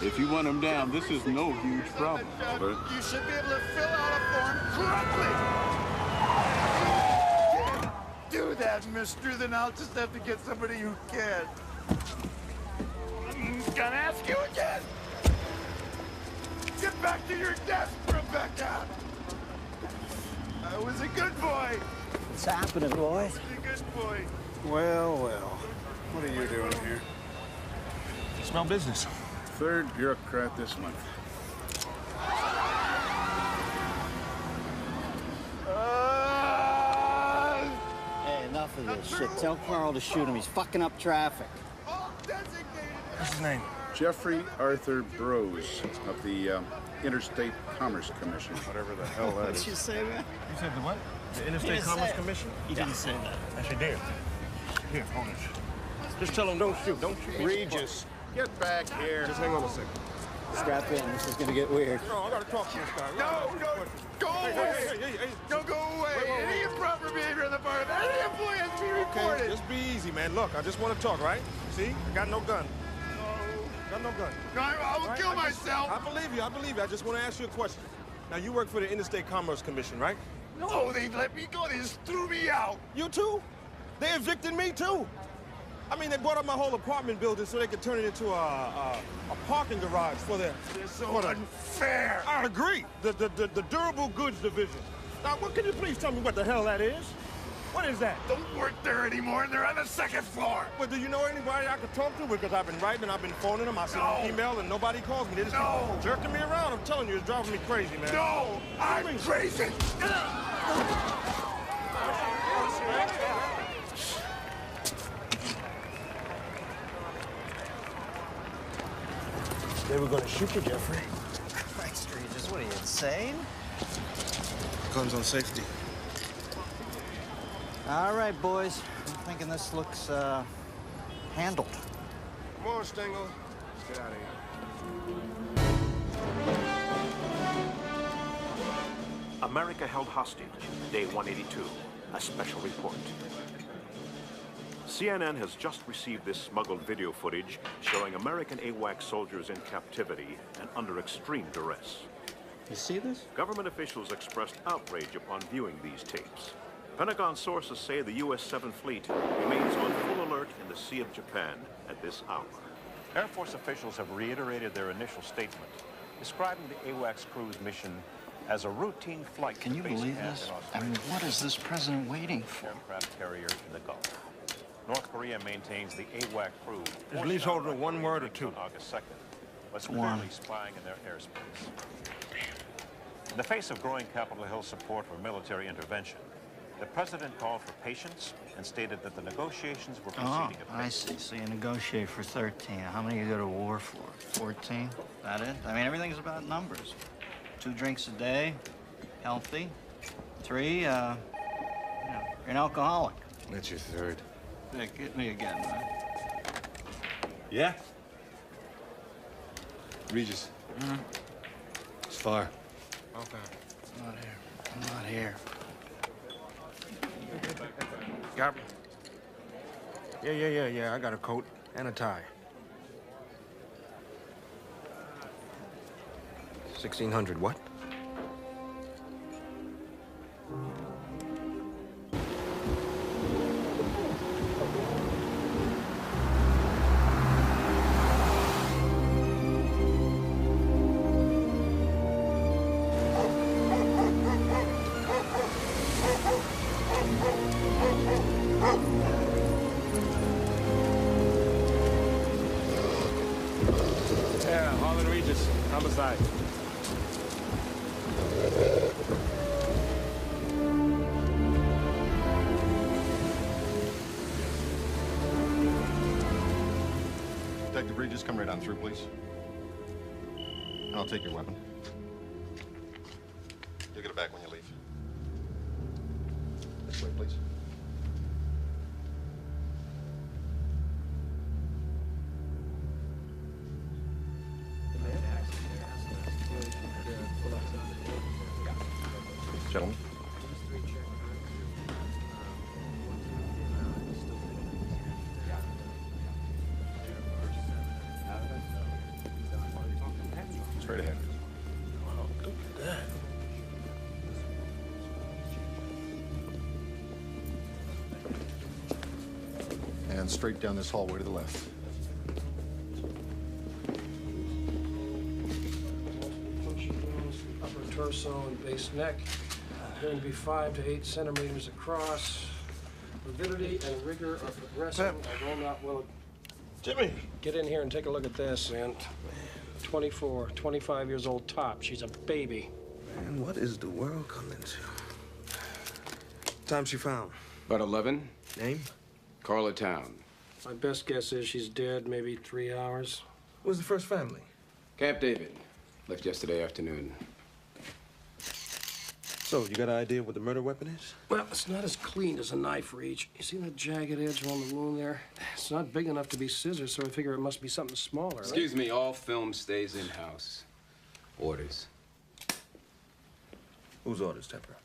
If you want him down, this is no huge problem. But you should be able to fill out a form correctly. If you can't do that, mister, then I'll just have to get somebody who can. I'm gonna ask you again. Get back to your desk, Rebecca. I was a good boy. What's happening, boys? A good boy. Well, well. What are you doing here? Small business. Third bureaucrat this month. Hey, enough of this shit. Tell Carl to shoot him. He's fucking up traffic. What's his name? Jeffrey Arthur Brose of the Interstate Commerce Commission, whatever the hell that Did is. you say that? You said the what? The Interstate didn't Commerce say it. Commission? He didn't say that. Actually, did. Here, hold it. Just tell him don't shoot. Don't shoot. Regis, get back here. Just hang on a second. Strap in. This is gonna get weird. No, I gotta talk to this guy. No, go away. Hey. No, go away. Wait. Any improper behavior on the part of any employee has to be reported. Okay, just be easy, man. Look, I just want to talk, right? See? I got no gun. Got no gun. No, I will kill myself. I believe you. I just want to ask you a question. Now, you work for the Interstate Commerce Commission, right? No, they let me go. They just threw me out. You too? They evicted me too. I mean, they bought up my whole apartment building so they could turn it into a parking garage for their... They're so unfair. I agree. The durable goods division. Now, what can you please tell me what the hell that is? What is that? Don't work there anymore, and they're on the second floor. Well, do you know anybody I could talk to? Because I've been writing, I've been phoning them, I send them email, and nobody calls me. They just keep jerking me around. I'm telling you, it's driving me crazy, man. No, I'm crazy. They were going to shoot you, Jeffrey. Christ, Regis, what are you, insane? Guns on safety. All right, boys. I'm thinking this looks, handled. Come on, Stengel. Let's get out of here. America held hostage, day 182, a special report. CNN has just received this smuggled video footage showing American AWACS soldiers in captivity and under extreme duress. You see this? Government officials expressed outrage upon viewing these tapes. Pentagon sources say the U.S. 7th Fleet remains on full alert in the Sea of Japan at this hour. Air Force officials have reiterated their initial statement, describing the AWACS crew's mission as a routine flight. Can you believe this? I mean, what is this president waiting for? Aircraft carrier in the Gulf. North Korea maintains the AWAC crew. Is leaseholder one word or two? On August 2nd, was One. clearly spying in their airspace. In the face of growing Capitol Hill support for military intervention, the president called for patience and stated that the negotiations were proceeding at I pace. see. So you negotiate for 13. How many you go to war for? 14? That it? I mean, everything's about numbers. 2 drinks a day, healthy. 3, you're an alcoholic. That's your third. Hey, get me again, man. Yeah? Regis. It's far. Okay. I'm not here. I'm not here. Got me? Yeah. I got a coat and a tie. 1600, what? Yeah, Harlan Regis, homicide. Detective Regis, come right on through, please. And I'll take your weapon. You'll get it back when you leave. This way, please. Gentlemen. Straight ahead. Wow, look at that. And straight down this hallway to the left. Puncture wounds, upper torso and base neck. Going to be 5 to 8 centimeters across. Lividity and rigor are progressing, although not will. Jimmy! Get in here and take a look at this, man. 24, 25 years old top. She's a baby. Man, what is the world coming to? Time she found? About 11. Name? Carla Town. My best guess is she's dead maybe 3 hours. Who's the first family? Camp David. Left yesterday afternoon. So, you got an idea what the murder weapon is? Well, it's not as clean as a knife reach. You see that jagged edge on the wound there? It's not big enough to be scissors, so I figure it must be something smaller. Excuse me, all film stays in-house. Orders. Whose orders, Tepper?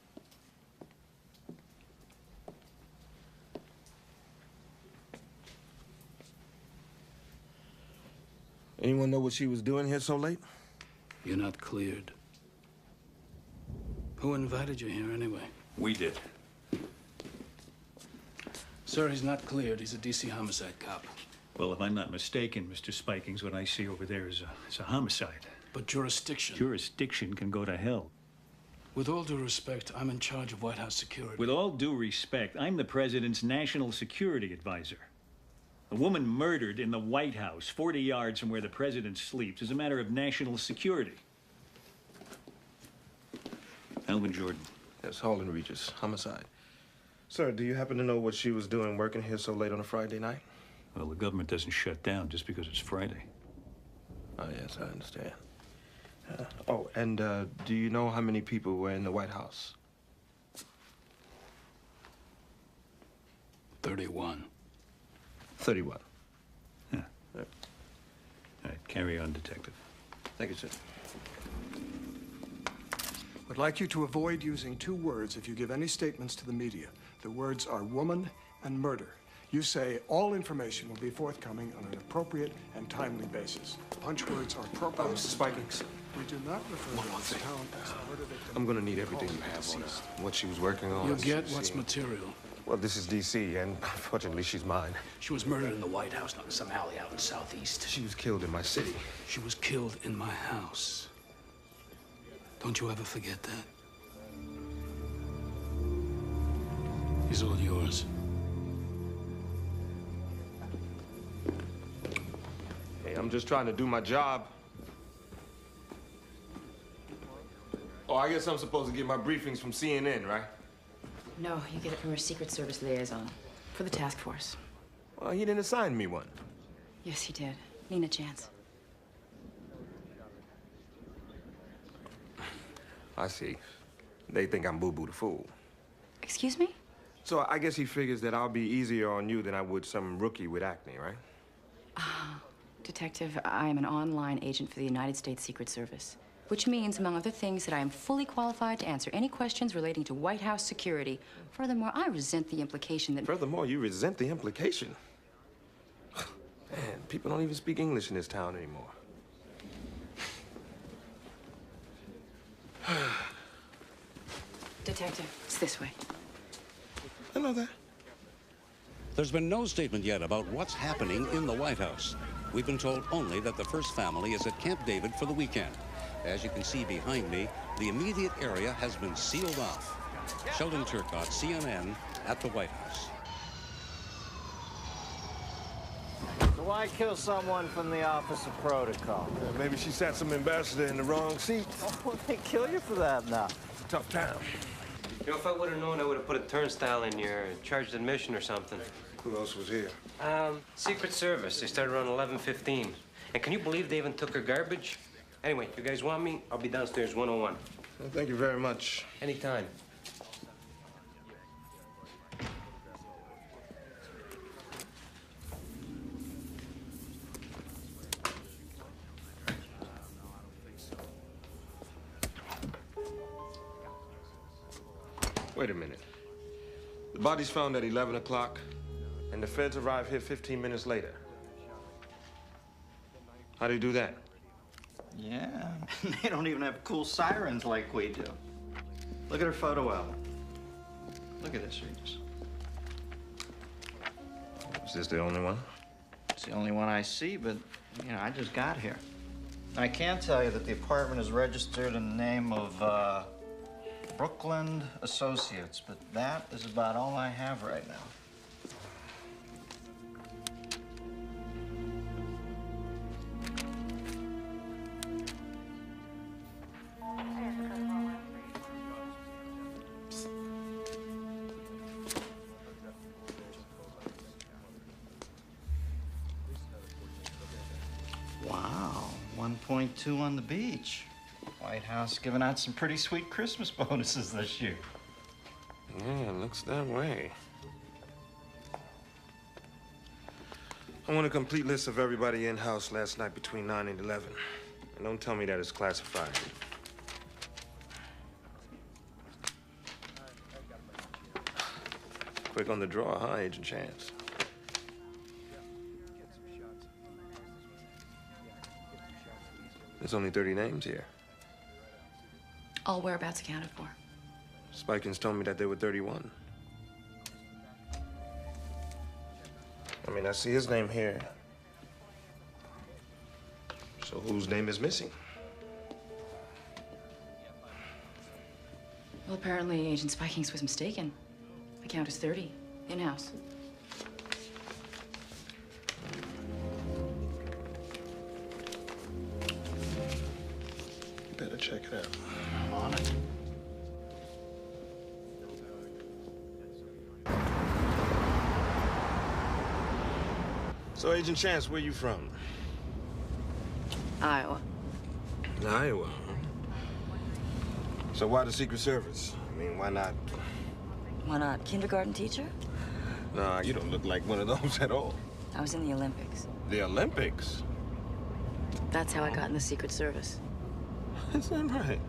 Anyone know what she was doing here so late? You're not cleared. Who invited you here anyway? We did. Sir, he's not cleared. He's a DC homicide cop. Well, if I'm not mistaken, Mr. Spikings, what I see over there is a homicide. But jurisdiction. Jurisdiction can go to hell. With all due respect, I'm in charge of White House security. With all due respect, I'm the president's national security advisor. A woman murdered in the White House, 40 yards from where the president sleeps, is a matter of national security. Alvin Jordan. Yes, Holden Regis. Homicide. Sir, do you happen to know what she was doing working here so late on a Friday night? Well, the government doesn't shut down just because it's Friday. Oh, yes, I understand. Do you know how many people were in the White House? 31. 31. Yeah. All right, carry on, Detective. Thank you, sir. Would like you to avoid using 2 words if you give any statements to the media. The words are woman and murder. You say all information will be forthcoming on an appropriate and timely basis. Punch words are appropriate. Mr. Spikings. We do not refer to this town as a murder victim. I'm gonna need everything you have on her. What she was working on. You'll get what's material. Well, this is D.C., and unfortunately, she's mine. She was murdered in the White House, not in some alley out in Southeast. She was killed in my city. She was killed in my house. Don't you ever forget that. He's all yours. Hey, I'm just trying to do my job. Oh, I guess I'm supposed to get my briefings from CNN, right? No, you get it from your Secret Service liaison for the task force. Well, he didn't assign me one. Yes, he did. Nina Chance. I see. They think I'm Boo-Boo the Fool. Excuse me? So I guess he figures that I'll be easier on you than I would some rookie with acne, right? Detective, I am an online agent for the United States Secret Service, which means, among other things, that I am fully qualified to answer any questions relating to White House security. Furthermore, I resent the implication that... Furthermore, you resent the implication. Man, people don't even speak English in this town anymore. Detective, it's this way. I know that. There's been no statement yet about what's happening in the White House. We've been told only that the first family is at Camp David for the weekend. As you can see behind me, the immediate area has been sealed off. Sheldon Turcotte, CNN, at the White House. So why kill someone from the Office of Protocol? Maybe she sat some ambassador in the wrong seat. Oh, they kill you for that now. It's a tough town. You know, if I would have known, I would have put a turnstile in your charged admission or something. Who else was here? Secret Service. They started around 11:15. And can you believe they even took her garbage? Anyway, you guys want me? I'll be downstairs 101. Well, thank you very much. Anytime. Wait a minute. The body's found at 11 o'clock, and the feds arrive here 15 minutes later. How do you do that? Yeah, they don't even have cool sirens like we do. Look at her photo album. Look at this, Regis. Is this the only one? It's the only one I see, but, you know, I just got here. I can tell you that the apartment is registered in the name of, Brooklyn Associates, but that is about all I have right now. Wow, 1.2 on the beach. White House giving out some pretty sweet Christmas bonuses this year. Yeah, it looks that way. I want a complete list of everybody in-house last night between 9 and 11. And don't tell me that it's classified. Quick on the draw, huh, Agent Chance? There's only 30 names here. All whereabouts accounted for. Spikins told me that there were 31. I mean, I see his name here. So whose name is missing? Well, apparently Agent Spikings was mistaken. The count is 30, in-house. You better check it out. I'm on it. So, Agent Chance, where you from? Iowa. Iowa. So why the Secret Service? I mean, why not? Why not? Kindergarten teacher? Nah, you don't look like one of those at all. I was in the Olympics. The Olympics? That's how I got in the Secret Service. Is that right?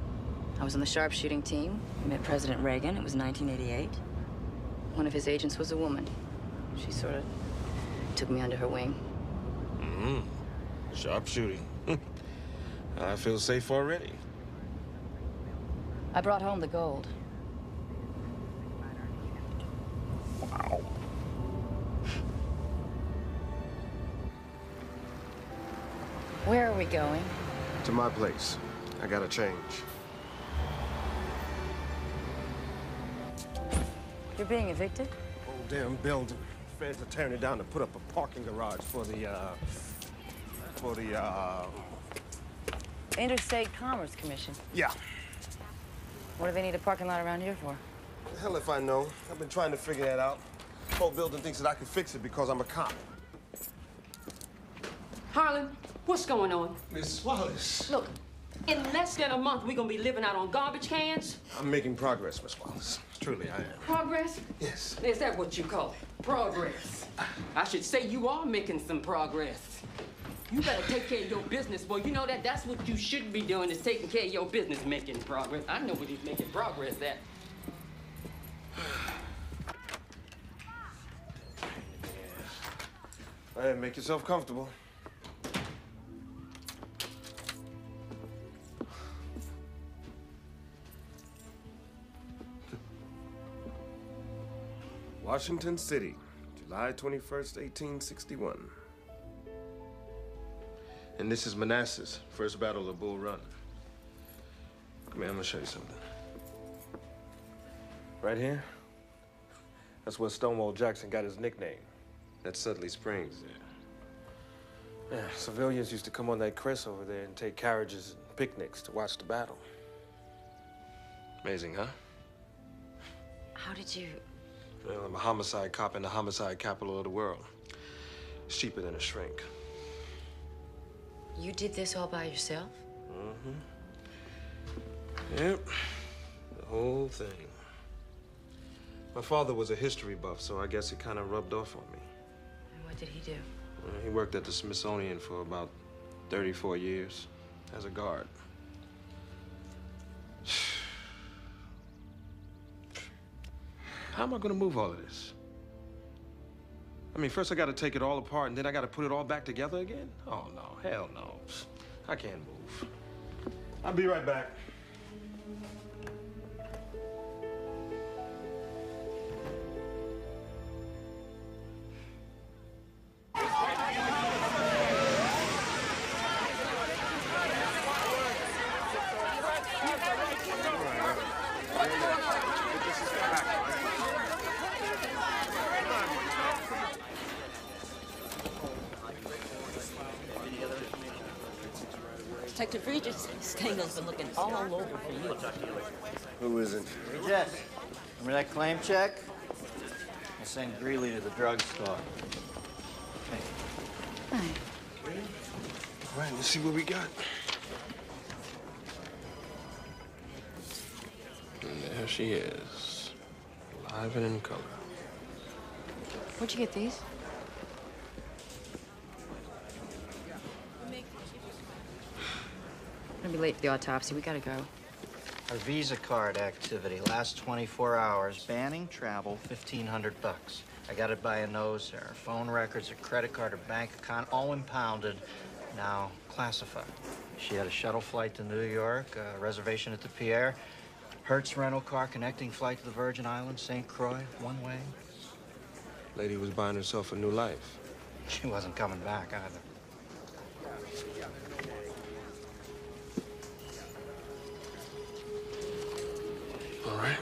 I was on the sharpshooting team. I met President Reagan. It was 1988. One of his agents was a woman. She sort of took me under her wing. Mm-hmm. Sharpshooting. I feel safe already. I brought home the gold. Wow. Where are we going? To my place. I gotta change. You're being evicted? Old damn building. Feds are tearing it down to put up a parking garage for the Interstate Commerce Commission. Yeah. What do they need a parking lot around here for? The hell if I know. I've been trying to figure that out. The whole building thinks that I can fix it because I'm a cop. Harlan, what's going on? Miss Wallace. Look, in less than a month, we're gonna be living out on garbage cans. I'm making progress, Miss Wallace. Truly, I am. Progress? Yes. Is that what you call it? Progress. I should say you are making some progress. You better take care of your business, boy. You know that that's what you should be doing, is taking care of your business, making progress. I know what he's making progress at. Go ahead, make yourself comfortable. Washington City, July 21st, 1861. And this is Manassas, first battle of Bull Run. Come here, I'm gonna show you something. Right here, that's where Stonewall Jackson got his nickname. That's Sudley Springs there. Yeah, civilians used to come on that crest over there and take carriages and picnics to watch the battle. Amazing, huh? How did you... Well, I'm a homicide cop in the homicide capital of the world. It's cheaper than a shrink. You did this all by yourself? Mm-hmm. Yep. The whole thing. My father was a history buff, so I guess it kind of rubbed off on me. And what did he do? He worked at the Smithsonian for about 34 years as a guard. How am I gonna move all of this? I mean, first I gotta take it all apart, and then I gotta put it all back together again? Oh, no, hell no. I can't move. I'll be right back. Detective Regis, Stengel's been looking all over for you. Who isn't? Hey, Jess, remember that claim check? I sent Greeley to the drugstore. Hey. Hi. All right, let's see what we got. And there she is, alive and in color. Where'd you get these? We're gonna be late for the autopsy. We gotta go. Our Visa card activity, last 24 hours, banning travel, $1,500. I got it by a nose there. Phone records, a credit card, a bank account, all impounded, now classified. She had a shuttle flight to New York, a reservation at the Pierre, Hertz rental car connecting flight to the Virgin Islands, St. Croix, one way. Lady was buying herself a new life. She wasn't coming back either. All right.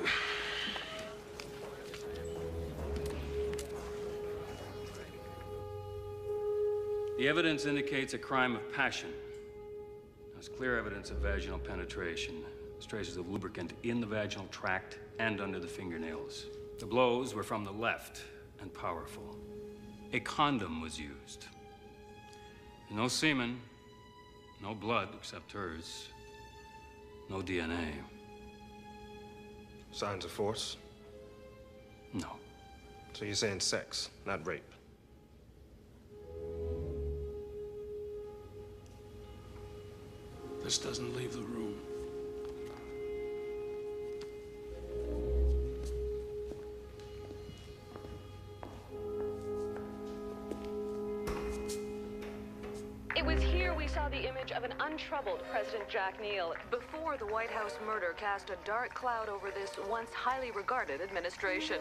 The evidence indicates a crime of passion. There's clear evidence of vaginal penetration. There's traces of lubricant in the vaginal tract and under the fingernails. The blows were from the left and powerful. A condom was used. No semen, no blood except hers, no DNA. Signs of force? No. So you're saying sex, not rape? This doesn't leave the room. It was here we saw the image of an untroubled President Jack Neal before the White House murder cast a dark cloud over this once highly regarded administration.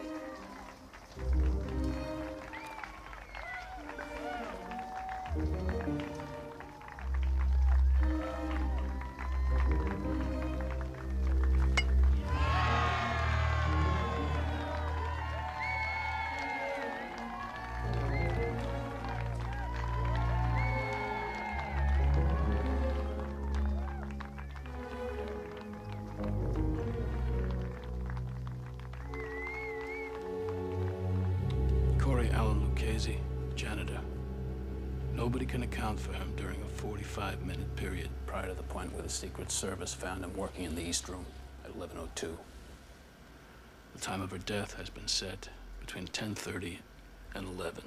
Janitor. Nobody can account for him during a 45-minute period prior to the point where the Secret Service found him working in the East Room at 11:02. The time of her death has been set between 10:30 and 11.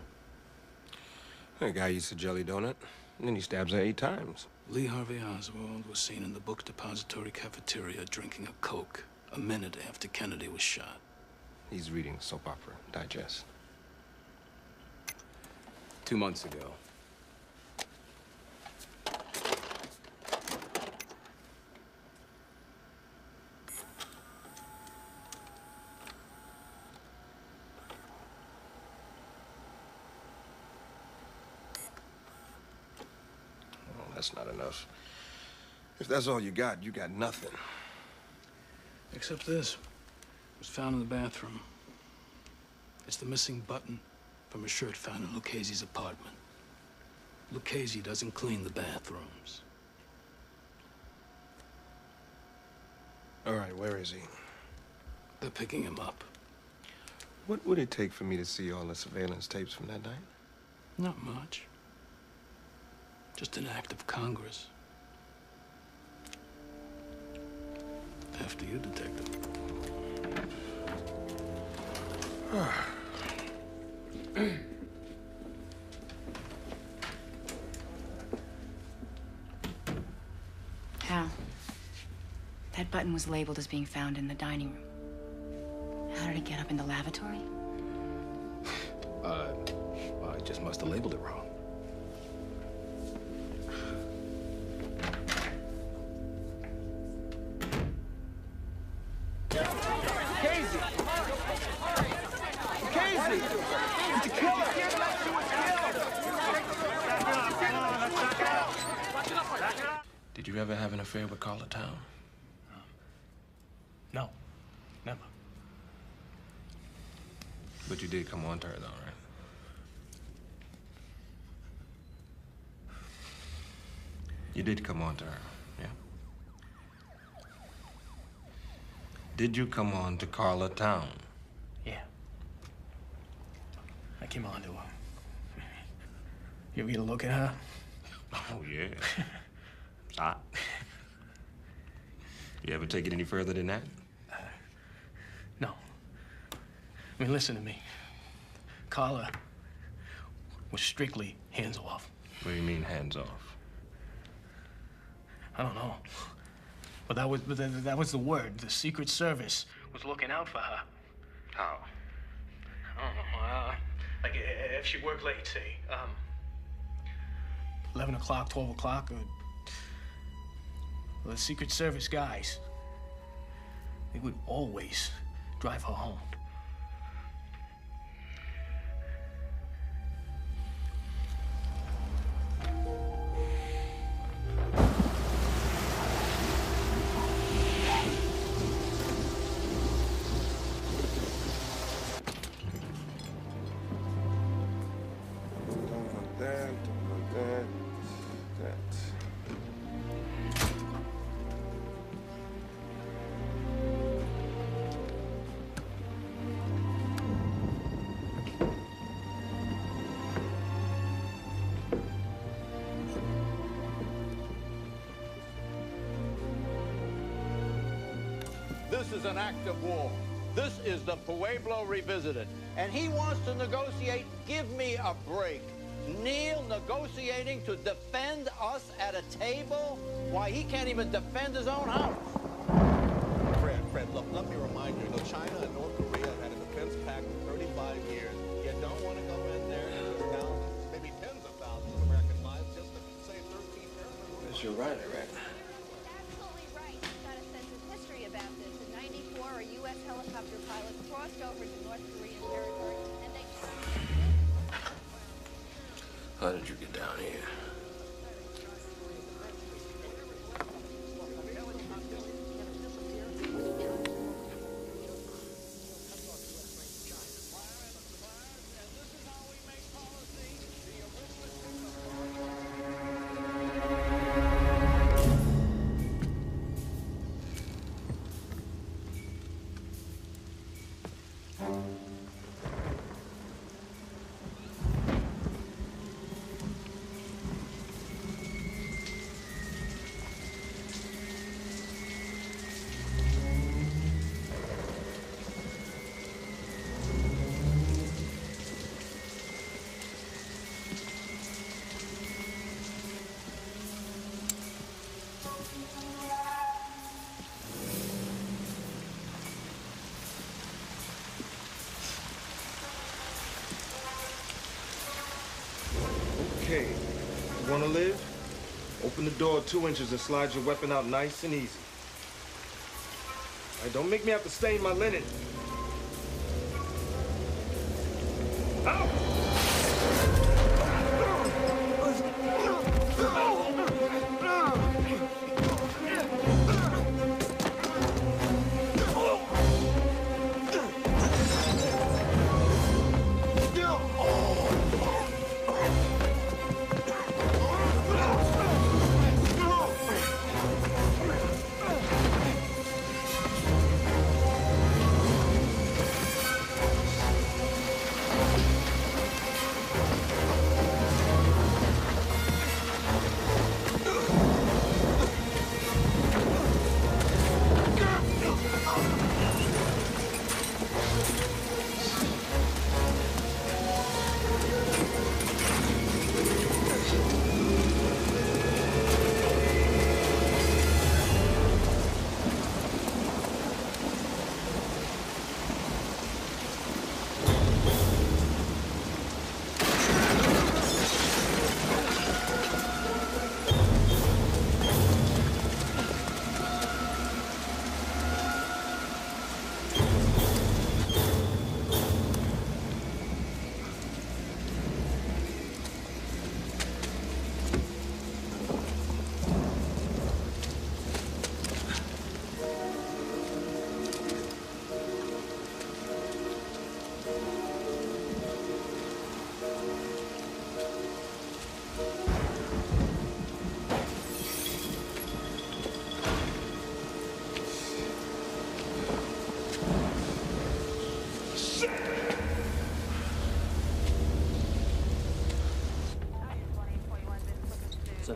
That guy eats a jelly donut, and then he stabs her 8 times. Lee Harvey Oswald was seen in the book depository cafeteria drinking a Coke a minute after Kennedy was shot. He's reading soap opera digest. 2 months ago. Well, that's not enough. If that's all you got nothing. Except this. It was found in the bathroom. It's the missing button from a shirt found in Lucchese's apartment. Lucchese doesn't clean the bathrooms. All right, where is he? They're picking him up. What would it take for me to see all the surveillance tapes from that night? Not much. Just an act of Congress. After you, Detective. Hal, that button was labeled as being found in the dining room. How did it get up in the lavatory? I just must have labeled it wrong. Did you ever have an affair with Carla Town? No, never. But you did come on to her, though, right? You did come on to her, yeah? Did you come on to Carla Town? Yeah. I came on to her. You ever get a look at her? Oh, yeah. It's hot. You ever take it any further than that? No. I mean, listen to me. Carla was strictly hands off. What do you mean, hands off? I don't know. But that was the word. The Secret Service was looking out for her. How? I don't know. Like if she worked late, say, 11 o'clock, 12 o'clock, well, the Secret Service guys, they would always drive her home. This is an act of war. This is the Pueblo Revisited. And he wants to negotiate. Give me a break. Neil negotiating to defend us at a table? Why, he can't even defend his own house. Fred, look, let me remind you, China and North Korea had a defense pact for 35 years. You don't want to go in there and lose thousands, maybe tens of thousands of American lives just to save 13 Americans. That's your right, right? Absolutely right. You've got a sense of history about this. In '94, a U.S. helicopter pilot crossed over to North Korean territory, and they... How did you get down here? Okay, you wanna live? Open the door 2 inches and slide your weapon out nice and easy. All right, don't make me have to stain my linen. Out!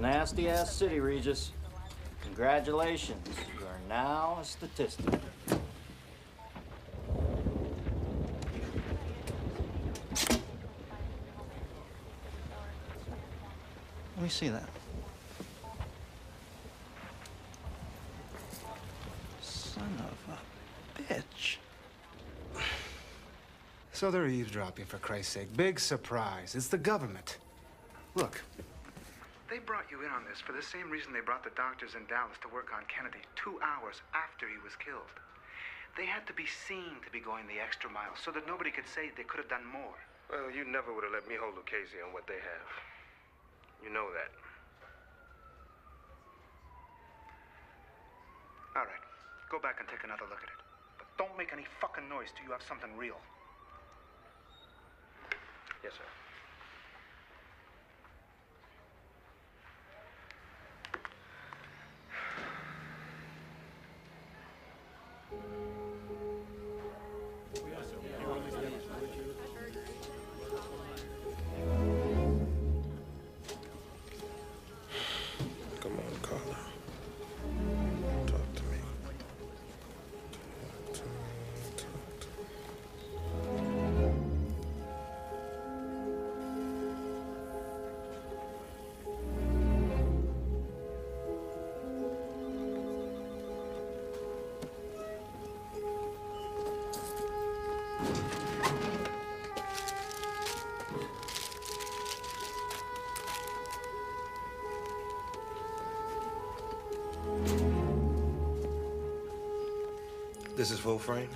a nasty-ass city, Regis. Congratulations, you are now a statistic. Let me see that. Son of a bitch. So they're eavesdropping, for Christ's sake. Big surprise. It's the government. Look, they brought you in on this for the same reason they brought the doctors in Dallas to work on Kennedy 2 hours after he was killed. They had to be seen to be going the extra mile so that nobody could say they could have done more. Well, you never would have let me hold Lucchese on what they have. You know that. All right, go back and take another look at it. But don't make any fucking noise till you have something real. Yes, sir. Come on, Carla. Talk to me. This is full frame?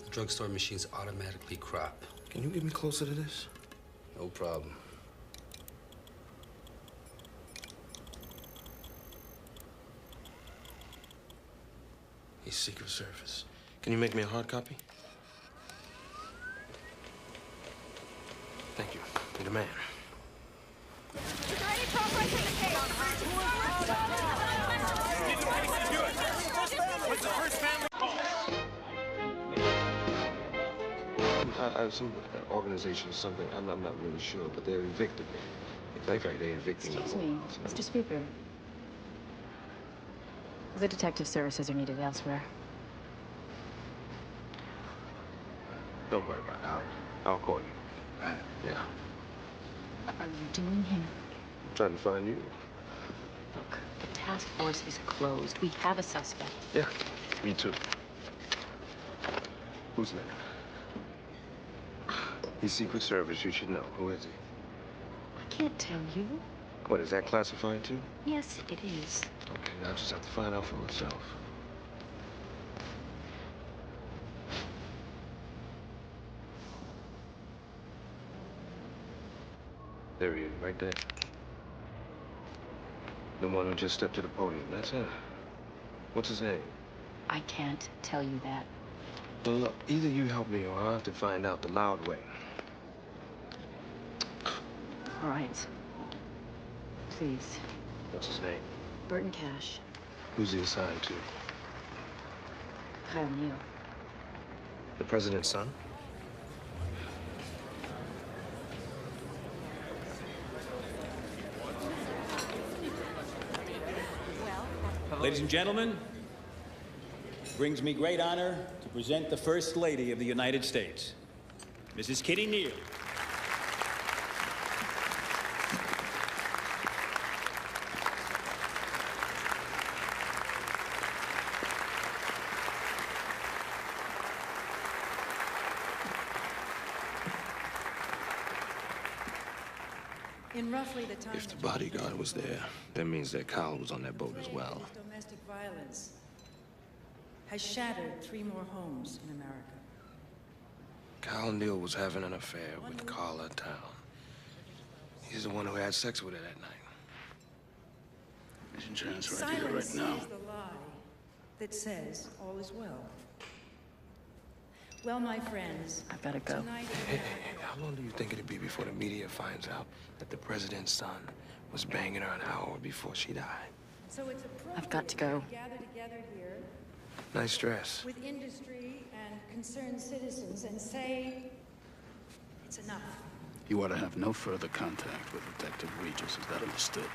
The drugstore machines automatically crop. Can you get me closer to this? No problem. He's Secret Service. Can you make me a hard copy? Thank you. You're the man. Is there any progress in the case? What's the first family call? Some organization or something. I'm not really sure, but they're evicted me. In fact, they're evicting me. Excuse me, Mr. Speaker. The detective services are needed elsewhere. Don't worry about it. I'll call you. Yeah. What are you doing here? I'm trying to find you. Look, the task force is closed. We have a suspect. Yeah, me too. Who's that? He's Secret Service. You should know. Who is he? I can't tell you. What, is that classified too? Yes, it is. Okay, now I'll just have to find out for myself. There he is, right there. The one who just stepped to the podium. That's him. What's his name? I can't tell you that. Well, look, either you help me or I'll have to find out the loud way. All right. Please. What's his name? Burton Cash. Who's he assigned to? Kyle Neal. The president's son? Ladies and gentlemen, it brings me great honor to present the First Lady of the United States, Mrs. Kitty Neal. In roughly the time If the bodyguard was there, that means that Kyle was on that boat as well. domestic violence has shattered 3 more homes in America. Kyle Neal was having an affair with Carla Town. He's the one who had sex with her that night. Mission transfer right here, right now. Is the lie that says all is well. Well, my friends, I've got to go. Hey, how long do you think it'd be before the media finds out that the president's son was banging her an hour before she died? So it's I've got to go. gather together here Nice dress. with industry and concerned citizens and say it's enough. You ought to have no further contact with Detective Regis. Is that understood?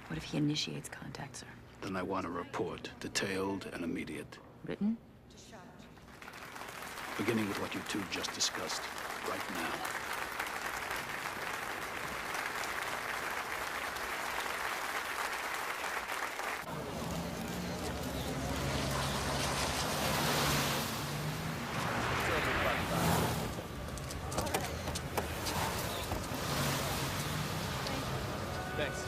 What if he initiates contact, sir? Then I want a report, detailed and immediate. Written? Beginning with what you two just discussed, right now. Thanks.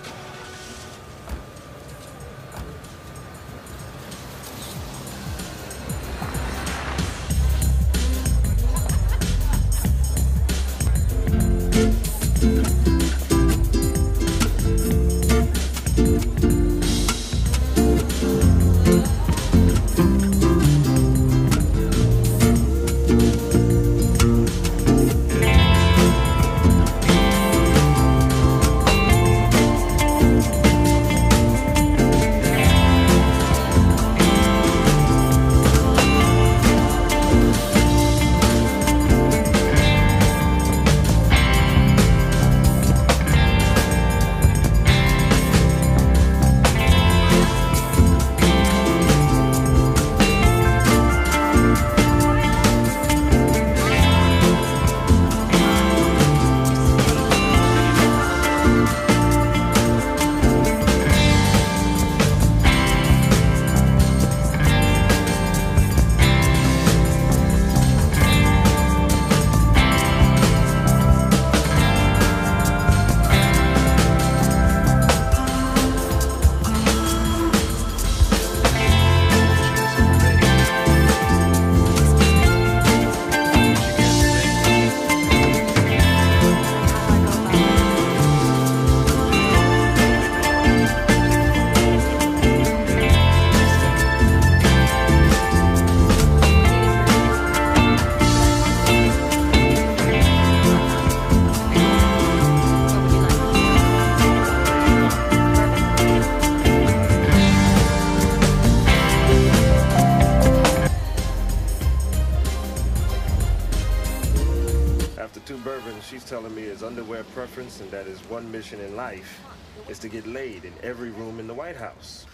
She's telling me his underwear preference and that his one mission in life is to get laid in every room in the White House.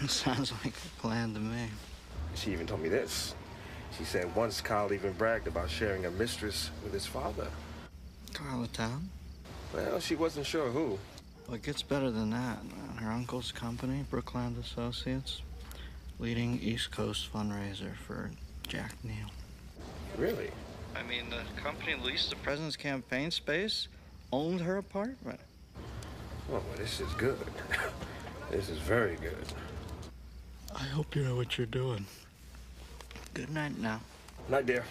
Sounds like a plan to me. She even told me this. She said once Kyle even bragged about sharing a mistress with his father. Carl of town? Well, she wasn't sure who. Well, it gets better than that. Her uncle's company, Brookland Associates, leading East Coast fundraiser for Jack Neal. Really? I mean, the company leased the president's campaign space, owned her apartment. Oh, well, this is good. This is very good. I hope you know what you're doing. Good night now. Night, dear.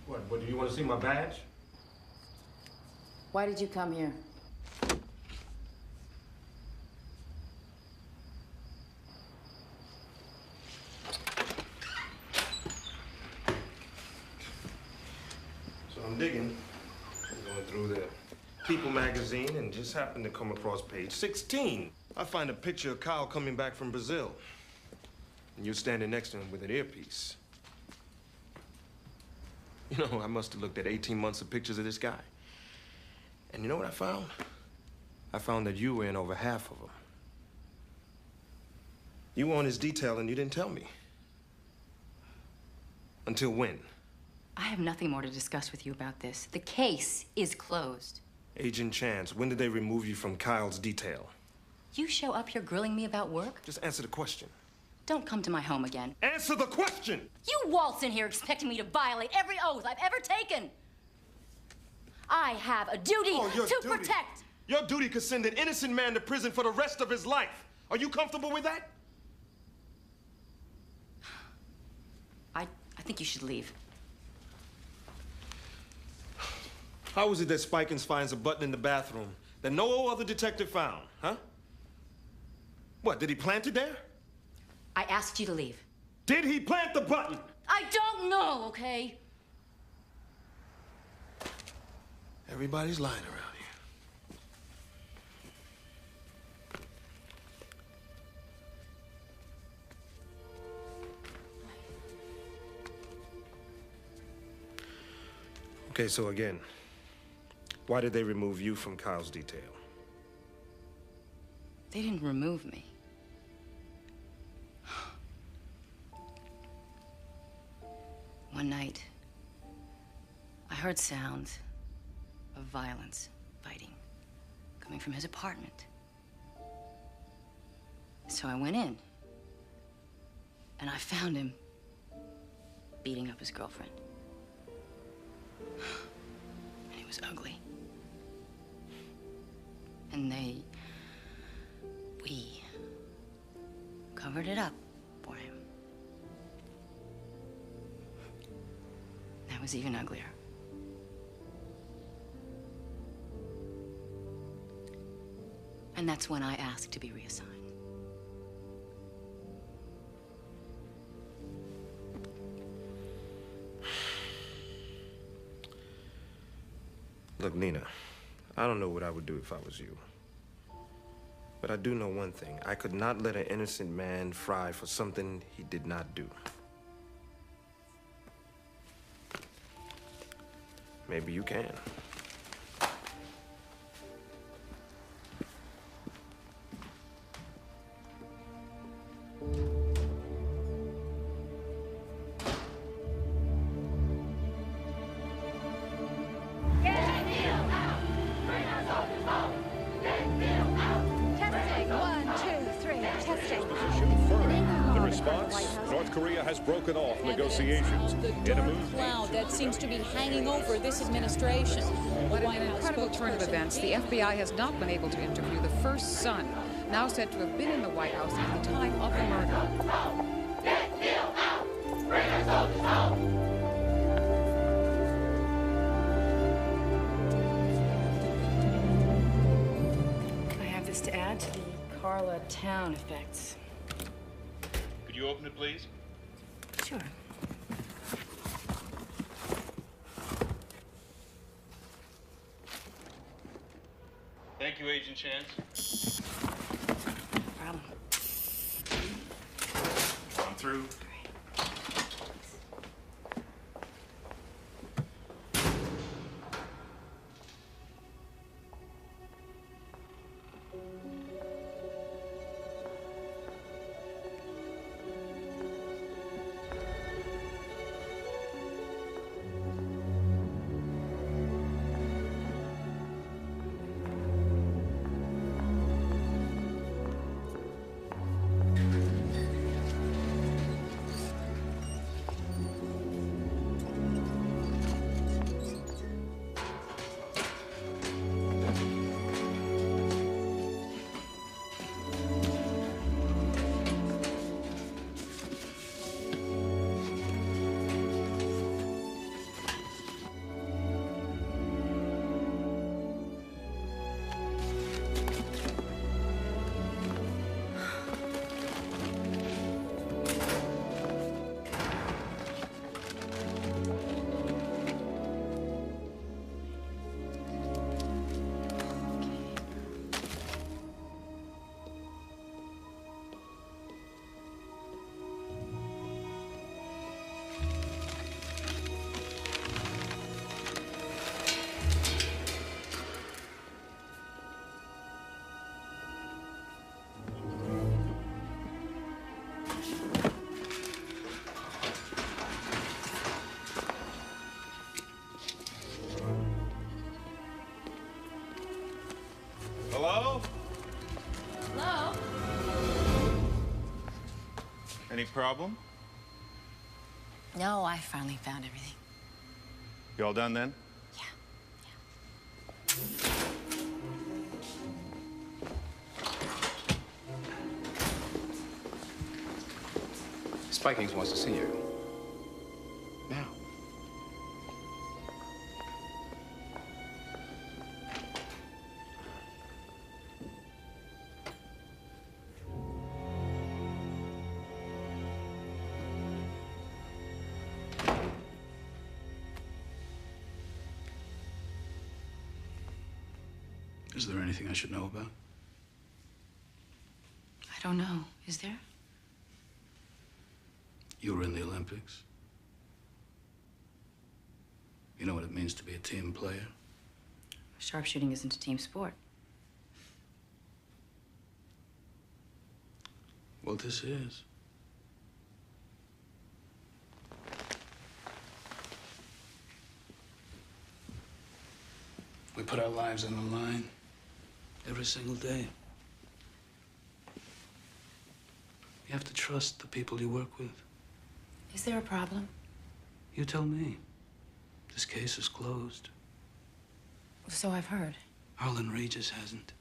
What, do you want to see my badge? Why did you come here? So I'm digging, going through the People magazine and just happened to come across page 16. I find a picture of Kyle coming back from Brazil. And you're standing next to him with an earpiece. You know, I must have looked at 18 months of pictures of this guy. And you know what I found? I found that you were in over half of them. You were on his detail and you didn't tell me. Until when? I have nothing more to discuss with you about this. The case is closed. Agent Chance, when did they remove you from Kyle's detail? You show up here grilling me about work? Just answer the question. Don't come to my home again. Answer the question! You waltz in here expecting me to violate every oath I've ever taken. I have a duty to protect. Your duty could send an innocent man to prison for the rest of his life. Are you comfortable with that? I think you should leave. How is it that Spikins finds a button in the bathroom that no other detective found, huh? What, did he plant it there? I asked you to leave. Did he plant the button? I don't know, okay? Everybody's lying around here. Okay, so again, why did they remove you from Kyle's detail? They didn't remove me. One night, I heard sounds of violence, fighting, coming from his apartment. So I went in, and I found him beating up his girlfriend. And he was ugly. And we covered it up for him. That was even uglier. And that's when I asked to be reassigned. Look, Nina, I don't know what I would do if I was you. But I do know one thing. I could not let an innocent man fry for something he did not do. Maybe you can. Broken off negotiations in a move. Cloud that seems to be hanging over this administration. What an incredible turn of events. The FBI has not been able to interview the first son, now said to have been in the White House at the time of the murder. I have this to add to the Carla Town effects. Could you open it, please? Sure. Thank you, Agent Chance. No problem. I'm through. Any problem? No, I finally found everything. You all done then? Spikings wants to see you. Now. Is there anything I should know about? I don't know. Is there? You were in the Olympics. You know what it means to be a team player? Sharpshooting isn't a team sport. Well, this is. We put our lives on the line every single day. You have to trust the people you work with. Is there a problem? You tell me. This case is closed. So I've heard. Harlan Regis hasn't.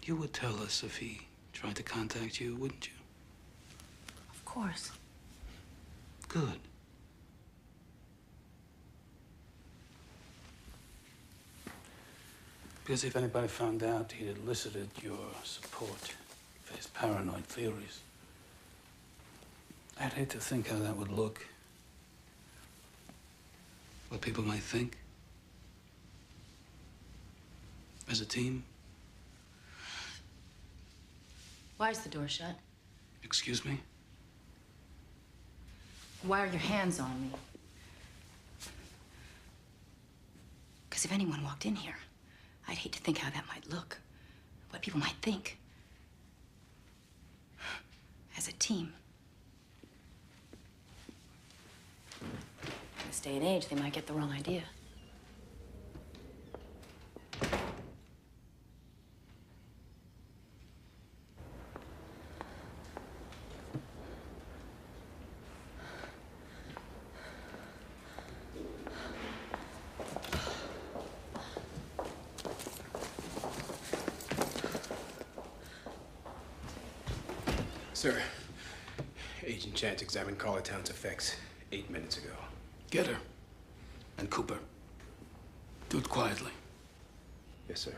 You would tell us if he tried to contact you, wouldn't you? Of course. Good. Because if anybody found out he'd elicited your support for his paranoid theories, I'd hate to think how that would look. What people might think. As a team. Why is the door shut? Excuse me? Why are your hands on me? Because if anyone walked in here, I'd hate to think how that might look. What people might think. As a team. In this day and age, they might get the wrong idea. Sir, Agent Chance examined Carlitown's effects 8 minutes ago. Get her. And Cooper. Do it quietly. Yes, sir.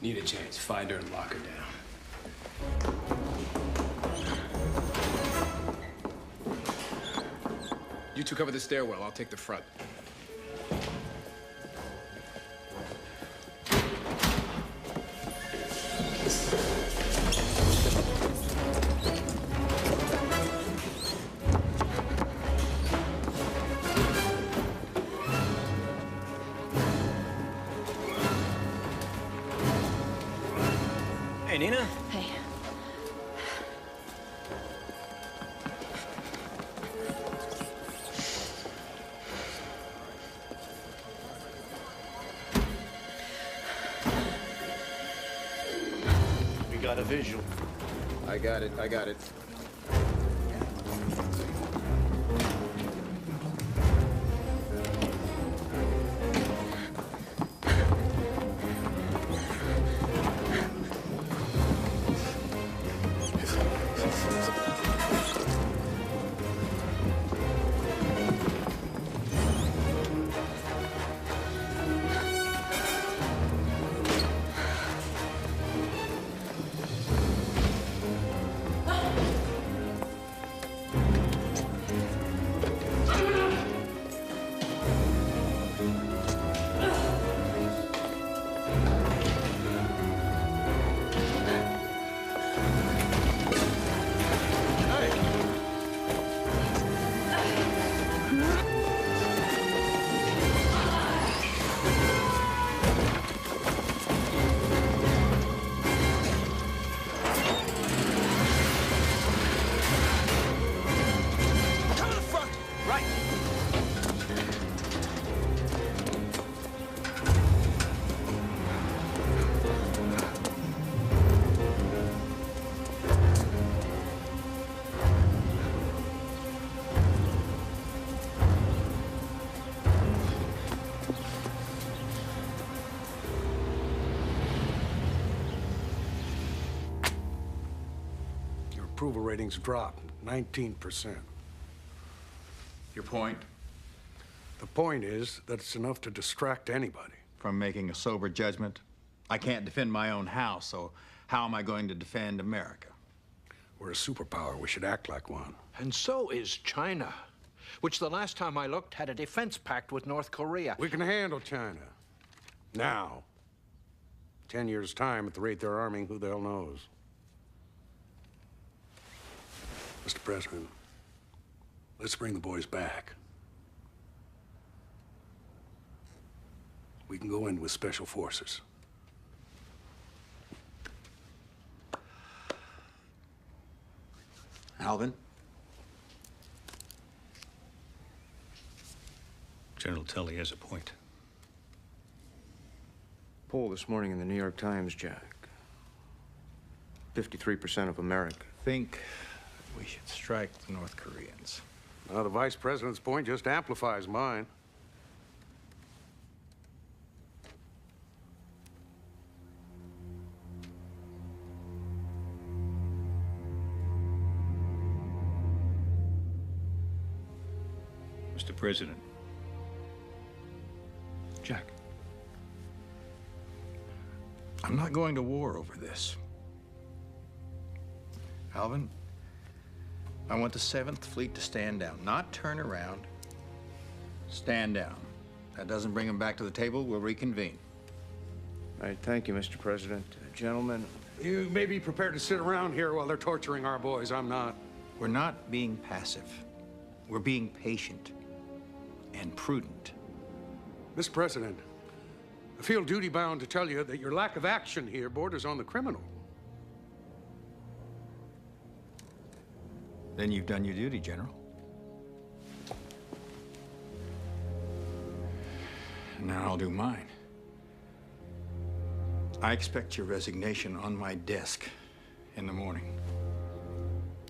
Need a chance. Find her and lock her down. You two cover the stairwell. I'll take the front. Hey, Nina. Hey. We got a visual. I got it. I got it. approval ratings dropped 19%. Your point? The point is that it's enough to distract anybody. From making a sober judgment? I can't defend my own house, so how am I going to defend America? We're a superpower. We should act like one. And so is China, which the last time I looked had a defense pact with North Korea. We can handle China. Now. 10 years' time, at the rate they're arming, who the hell knows? Mr. President, let's bring the boys back. We can go in with special forces. Alvin? General Tully has a point. Poll this morning in the New York Times, Jack. 53% of America Think we should strike the North Koreans. Now, the Vice President's point just amplifies mine. Mr. President. Jack. I'm not going to war over this. Alvin, I want the 7th Fleet to stand down, not turn around. Stand down. That doesn't bring them back to the table, we'll reconvene. All right, thank you, Mr. President. Gentlemen. You may be prepared to sit around here while they're torturing our boys. I'm not. We're not being passive. We're being patient and prudent. Mr. President, I feel duty-bound to tell you that your lack of action here borders on the criminal. Then you've done your duty, General. And now I'll do mine. I expect your resignation on my desk in the morning.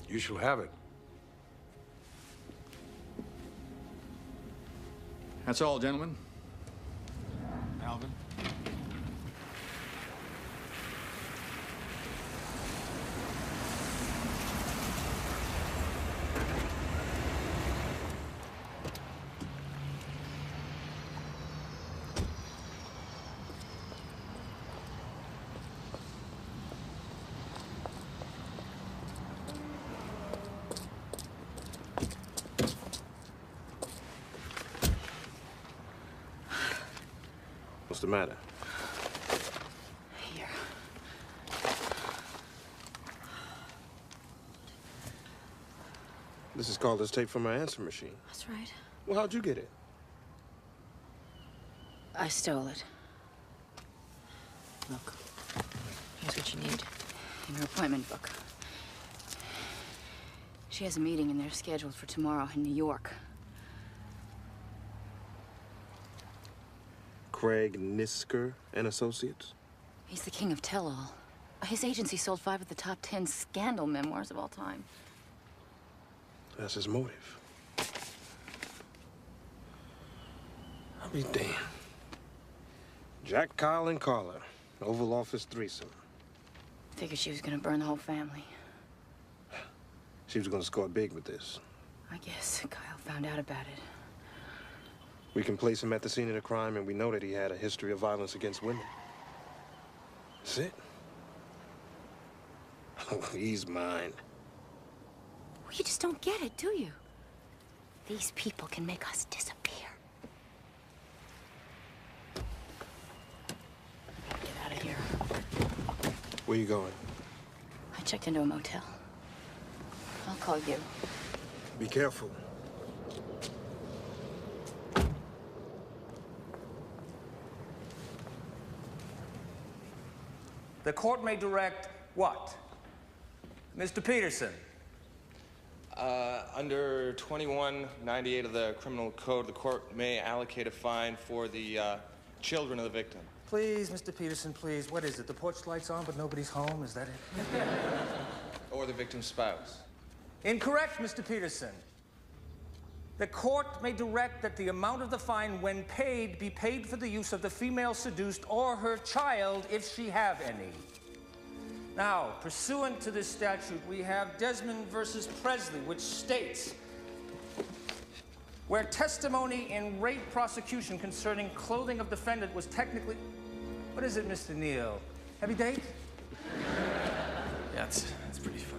You shall have it. That's all, gentlemen. Alvin? What's the matter? Here. This is called this tape from my answer machine. That's right. Well, how'd you get it? I stole it. Look, here's what you need. In her appointment book. She has a meeting in there scheduled for tomorrow in New York. Craig Nisker and Associates? He's the king of tell-all. His agency sold 5 of the top 10 scandal memoirs of all time. That's his motive. I'll be damned. Jack, Kyle, and Carla. Oval Office threesome. Figured she was gonna burn the whole family. She was gonna score big with this. I guess Kyle found out about it. We can place him at the scene of the crime, and we know that he had a history of violence against women. That's it. Oh, he's mine. Well, you just don't get it, do you? These people can make us disappear. Get out of here. Where you going? I checked into a motel. I'll call you. Be careful. The court may direct what? Mr. Peterson. Under 2198 of the Criminal Code, the court may allocate a fine for the children of the victim. Please, Mr. Peterson, please. What is it? The porch light's on, but nobody's home? Is that it? Or the victim's spouse. Incorrect, Mr. Peterson. The court may direct that the amount of the fine, when paid, be paid for the use of the female seduced or her child, if she have any. Now, pursuant to this statute, we have Desmond versus Presley, which states, where testimony in rape prosecution concerning clothing of defendant was technically... What is it, Mr. Neal? Heavy date? Yeah, it's pretty funny.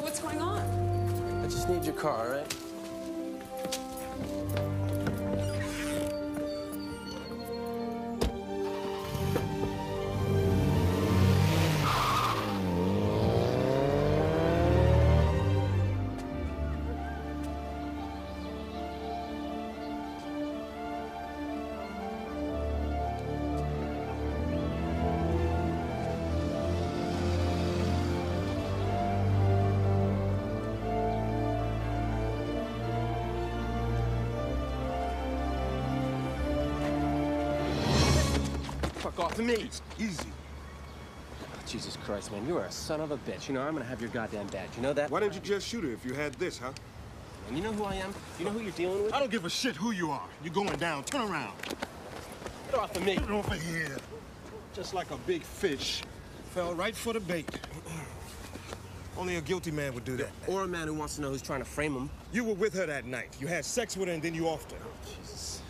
What's going on? I just need your car, all right? Fuck off to me. Easy. Oh, Jesus Christ, man, you are a son of a bitch. You know, I'm gonna have your goddamn badge. You know that? Why didn't you just shoot her if you had this, huh? And you know who I am? You know who you're dealing with? I don't give a shit who you are. You're going down. Turn around. Get off of me. Get off of here. Just like a big fish. Fell right for the bait. Only a guilty man would do that. Or a man who wants to know who's trying to frame him. You were with her that night. You had sex with her and then you offed her. Oh, Jesus.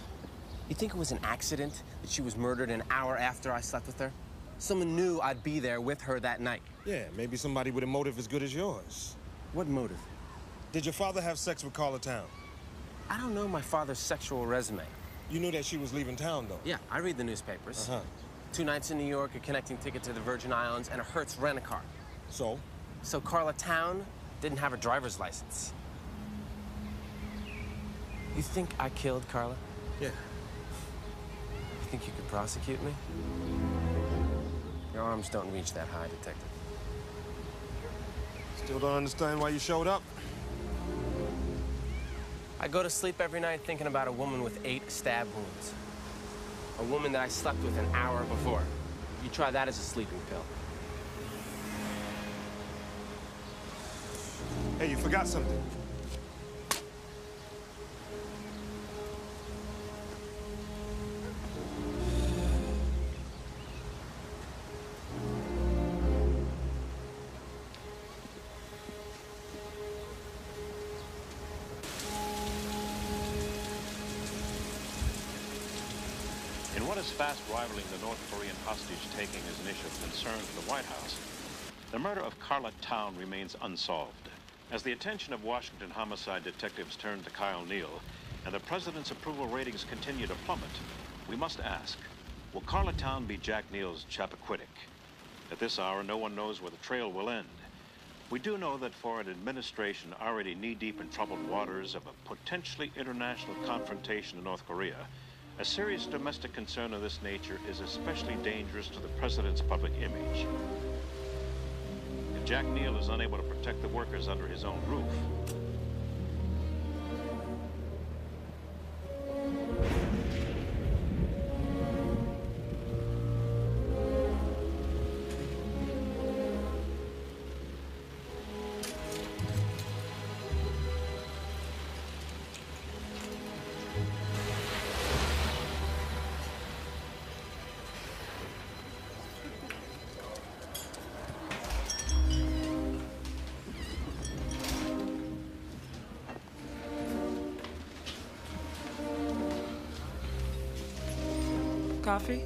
You think it was an accident that she was murdered an hour after I slept with her? Someone knew I'd be there with her that night. Yeah, maybe somebody with a motive as good as yours. What motive? Did your father have sex with Carla Town? I don't know my father's sexual resume. You knew that she was leaving town, though? Yeah, I read the newspapers. Uh-huh. 2 nights in New York, a connecting ticket to the Virgin Islands, and a Hertz rent-a-car. So? So Carla Town didn't have a driver's license. You think I killed Carla? Yeah. You think you could prosecute me? Your arms don't reach that high, Detective. Still don't understand why you showed up? I go to sleep every night thinking about a woman with 8 stab wounds. A woman that I slept with an hour before. You try that as a sleeping pill. Hey, you forgot something. In what is fast rivaling the North Korean hostage-taking as an issue of concern to the White House, the murder of Carla Town remains unsolved. As the attention of Washington homicide detectives turn to Kyle Neal, and the president's approval ratings continue to plummet, we must ask, will Carla Town be Jack Neal's Chappaquiddick? At this hour, no one knows where the trail will end. We do know that for an administration already knee-deep in troubled waters of a potentially international confrontation in North Korea, a serious domestic concern of this nature is especially dangerous to the president's public image. If Jack Neal is unable to protect the workers under his own roof, Coffee?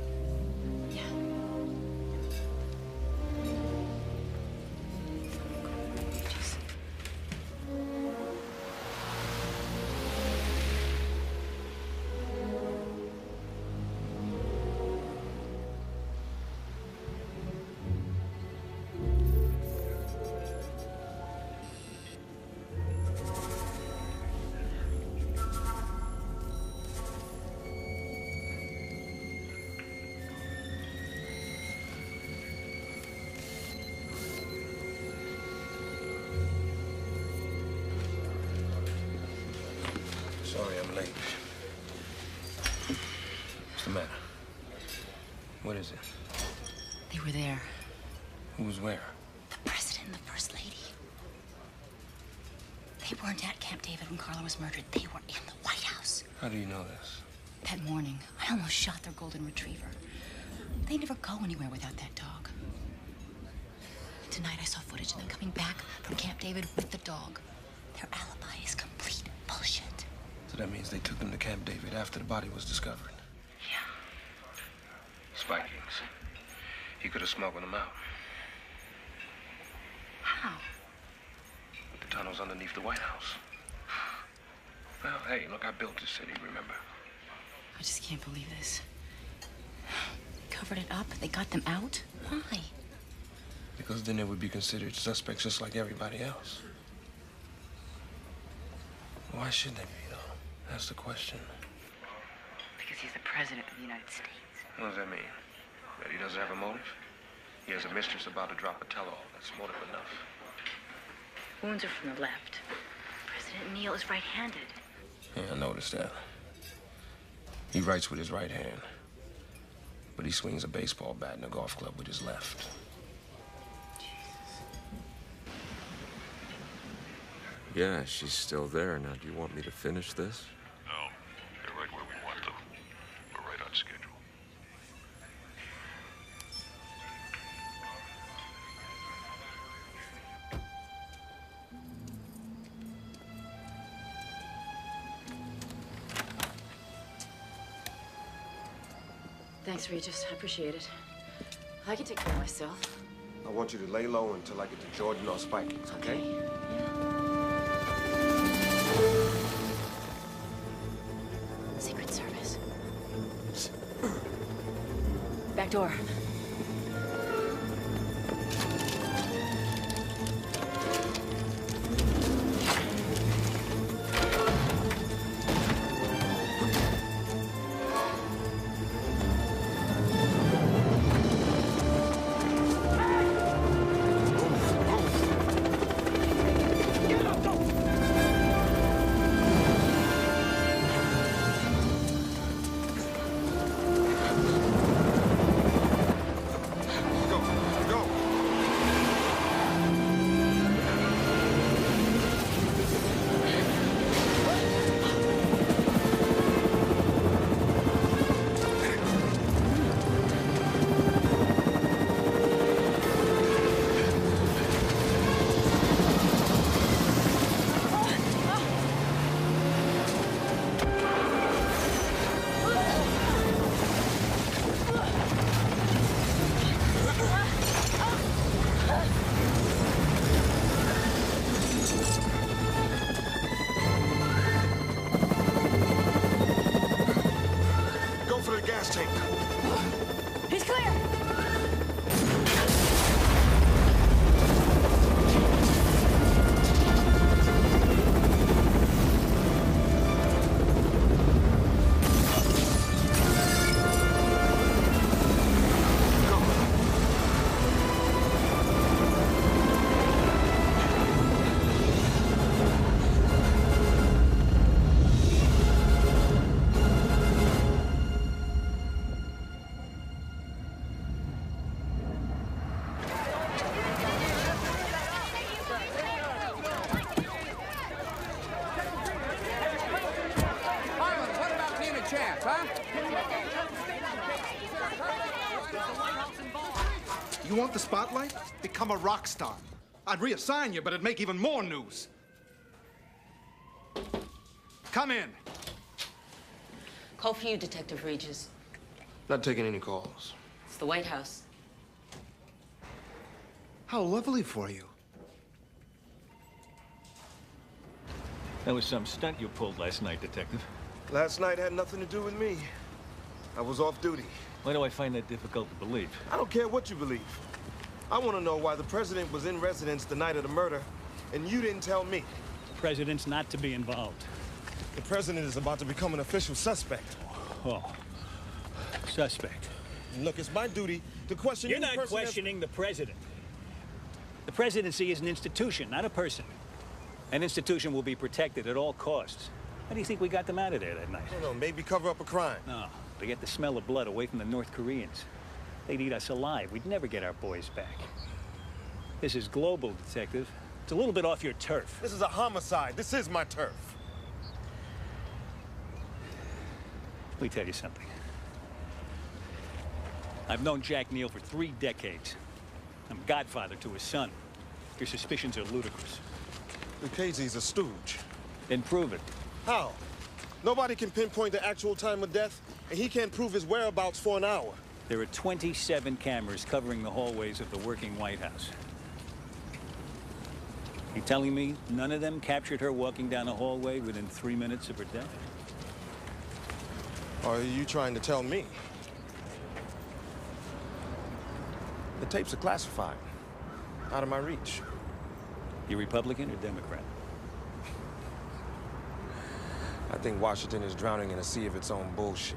What is it? They were there. Who was where? The president and the first lady. They weren't at Camp David when Carla was murdered. They were in the White House. How do you know this? That morning, I almost shot their golden retriever. They never go anywhere without that dog. Tonight I saw footage of them coming back from Camp David with the dog. Their alibi is complete bullshit. So that means they took them to Camp David after the body was discovered? Yeah. Spikings. He could have smuggled them out. How? With the tunnels underneath the White House. Well, hey, look, I built this city, remember? I just can't believe this. Covered it up? They got them out? Why? Because then they would be considered suspects just like everybody else. Why should they be, though? That's the question. Because he's the president of the United States. What does that mean? That he doesn't have a motive? He has a mistress about to drop a tell-all. That's motive enough. Wounds are from the left. President Neal is right-handed. Yeah, I noticed that. He writes with his right hand. But he swings a baseball bat in a golf club with his left. Yeah, she's still there. Now, do you want me to finish this? No, they're right where we want them. We're right on schedule. Thanks, Regis. I appreciate it. I can take care of myself. I want you to lay low until I get to Jordan or Spikings, okay? Secret Service. Back door. You want the spotlight? Become a rock star. I'd reassign you, but it'd make even more news. Come in. Call for you, Detective Regis. Not taking any calls. It's the White House. How lovely for you. That was some stunt you pulled last night, Detective. Last night had nothing to do with me. I was off duty. Why do I find that difficult to believe? I don't care what you believe. I want to know why the president was in residence the night of the murder, and you didn't tell me. The president's not to be involved. The president is about to become an official suspect. Oh, suspect. Look, it's my duty to question You're any not questioning the president. The presidency is an institution, not a person. An institution will be protected at all costs. How do you think we got them out of there that night? I don't know, maybe cover up a crime. No, to get the smell of blood away from the North Koreans. They'd eat us alive. We'd never get our boys back. This is global, Detective. It's a little bit off your turf. This is a homicide. This is my turf. Let me tell you something. I've known Jack Neal for 3 decades. I'm godfather to his son. Your suspicions are ludicrous. Lucchese's a stooge. Then prove it. How? Nobody can pinpoint the actual time of death, and he can't prove his whereabouts for an hour. There are 27 cameras covering the hallways of the working White House. You telling me none of them captured her walking down a hallway within 3 minutes of her death? Or are you trying to tell me? The tapes are classified. Out of my reach. You Republican or Democrat? I think Washington is drowning in a sea of its own bullshit.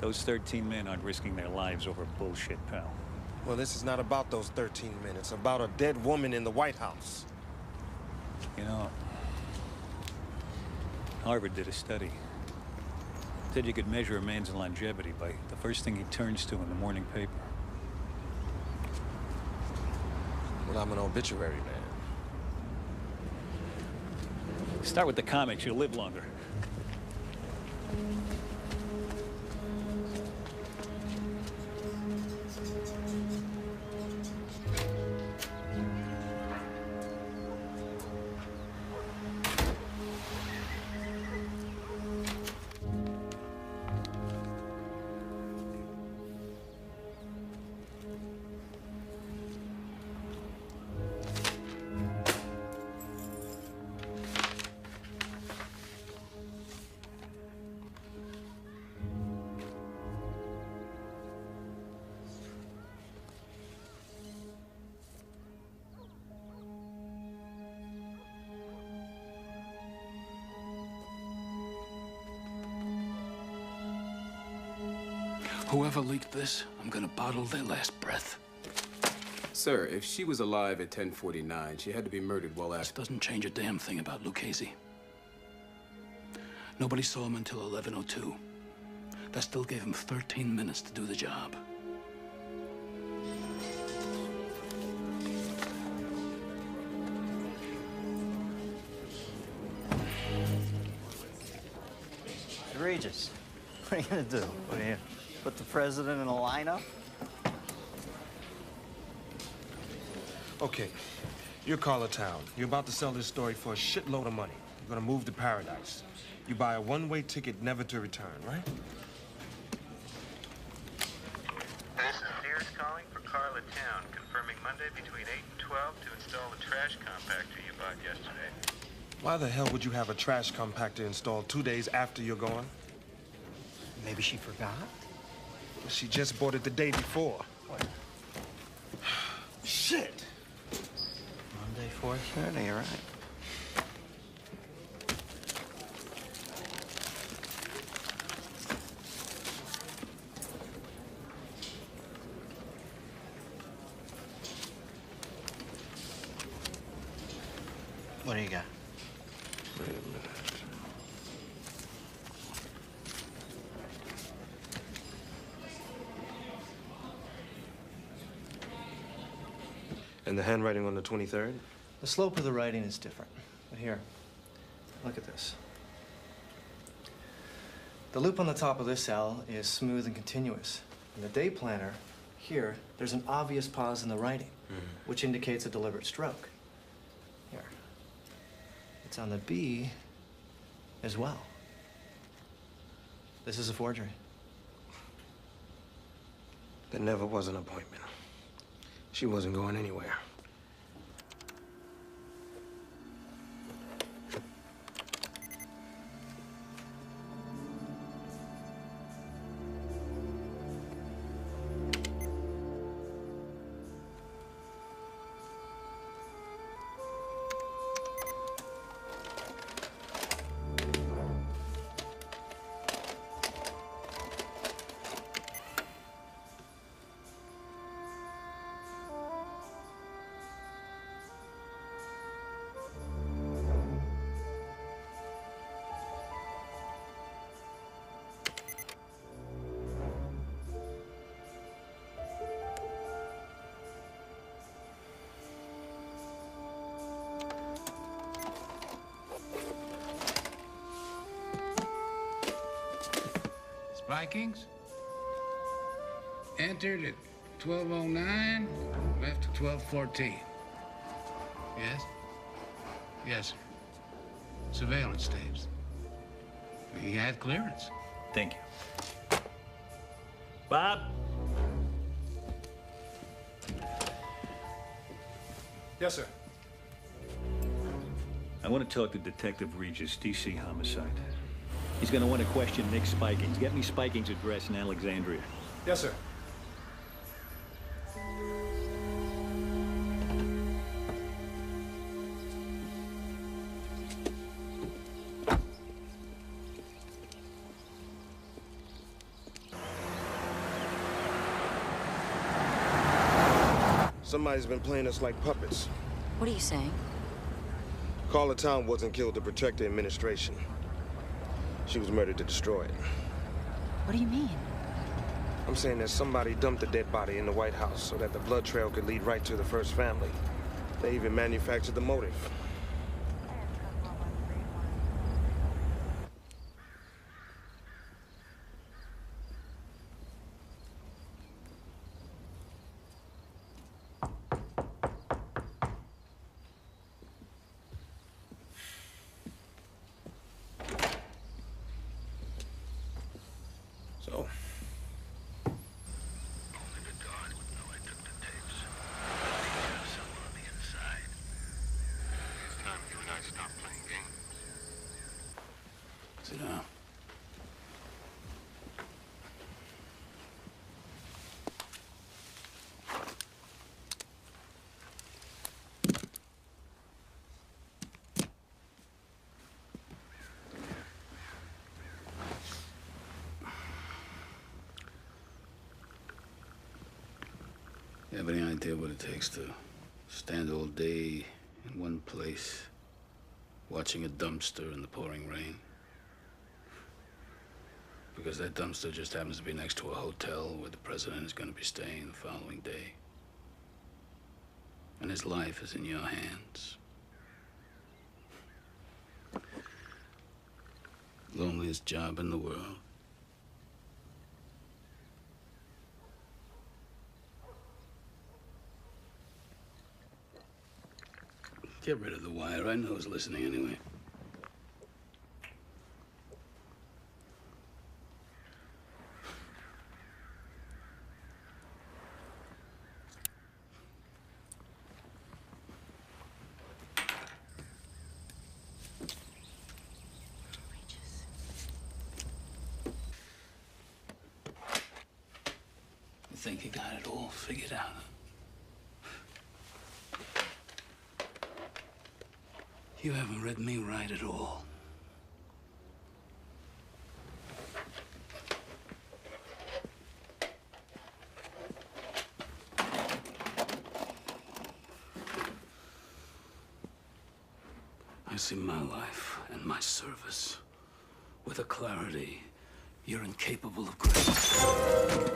Those 13 men aren't risking their lives over bullshit, pal. Well, this is not about those 13 men. It's about a dead woman in the White House. You know, Harvard did a study. Said you could measure a man's longevity by the first thing he turns to in the morning paper. Well, I'm an obituary man. Start with the comics, you'll live longer. Whoever leaked this, I'm gonna bottle their last breath. Sir, if she was alive at 10:49, she had to be murdered well This after. doesn't change a damn thing about Lucchese. Nobody saw him until 11:02. That still gave him 13 minutes to do the job. Egregious. What are you gonna do? What are you, put the president in a lineup? Okay, you're Carla Town. You're about to sell this story for a shitload of money. You're gonna move to paradise. You buy a one-way ticket never to return, right? This is Sears calling for Carla Town, confirming Monday between 8 and 12 to install the trash compactor you bought yesterday. Why the hell would you have a trash compactor installed 2 days after you're gone? Maybe she forgot? She just bought it the day before. What? Shit! Monday, 4:30, you're right. What do you got? Wait a minute. And the handwriting on the 23rd? The slope of the writing is different. But here, look at this. The loop on the top of this L is smooth and continuous. In the day planner, here, there's an obvious pause in the writing, which indicates a deliberate stroke. Here. It's on the B as well. This is a forgery. There never was an appointment. She wasn't going anywhere. Spikings? Entered at 12:09, left at 12:14. Yes? Yes, sir. Surveillance tapes. He had clearance. Thank you. Bob? Yes, sir. I want to talk to Detective Regis, DC Homicide. He's going to want to question Nick Spikings. Get me Spikings' address in Alexandria. Yes, sir. Somebody's been playing us like puppets. What are you saying? Carla Town wasn't killed to protect the administration. She was murdered to destroy it. What do you mean? I'm saying that somebody dumped a dead body in the White House so that the blood trail could lead right to the first family. They even manufactured the motive. So, sit down. You have any idea what it takes to stand all day in one place, watching a dumpster in the pouring rain? Because that dumpster just happens to be next to a hotel where the president is going to be staying the following day. And his life is in your hands. Loneliest job in the world. Get rid of the wire. I know who's listening anyway. You think you got it all figured out? You haven't read me right at all. I see my life and my service with a clarity you're incapable of grasping.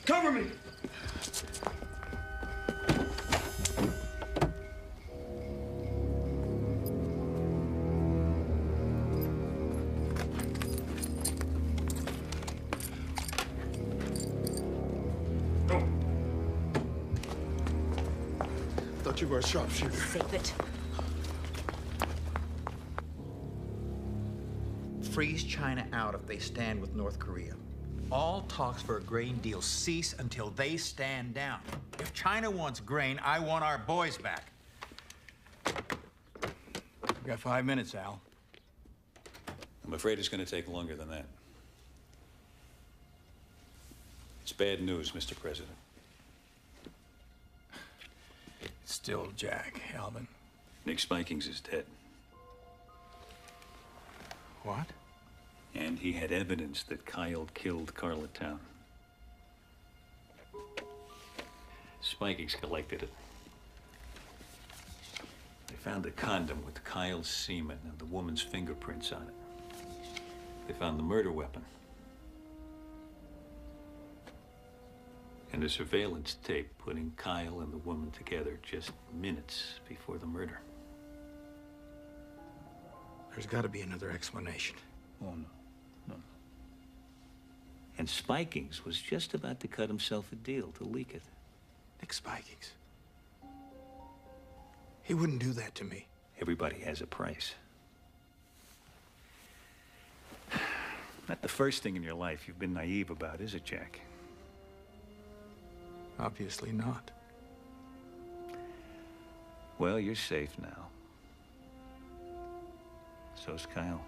Cover me! Thought you were a sharpshooter. Save it. Freeze China out if they stand with North Korea. All talks for a grain deal cease until they stand down. If China wants grain, I want our boys back. You got 5 minutes, Al. I'm afraid it's going to take longer than that. It's bad news, Mr. President. Still Jack, Alvin. Nick Spikings is dead. What? And he had evidence that Kyle killed Carla Town. Spikings collected it. They found a condom with Kyle's semen and the woman's fingerprints on it. They found the murder weapon. And a surveillance tape putting Kyle and the woman together just minutes before the murder. There's got to be another explanation. Oh, no. No. And Spikings was just about to cut himself a deal to leak it. Nick Spikings. He wouldn't do that to me. Everybody has a price. Not the first thing in your life you've been naive about, is it, Jack? Obviously not. Well, you're safe now. So's Kyle.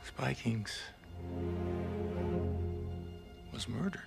Spikings was murdered.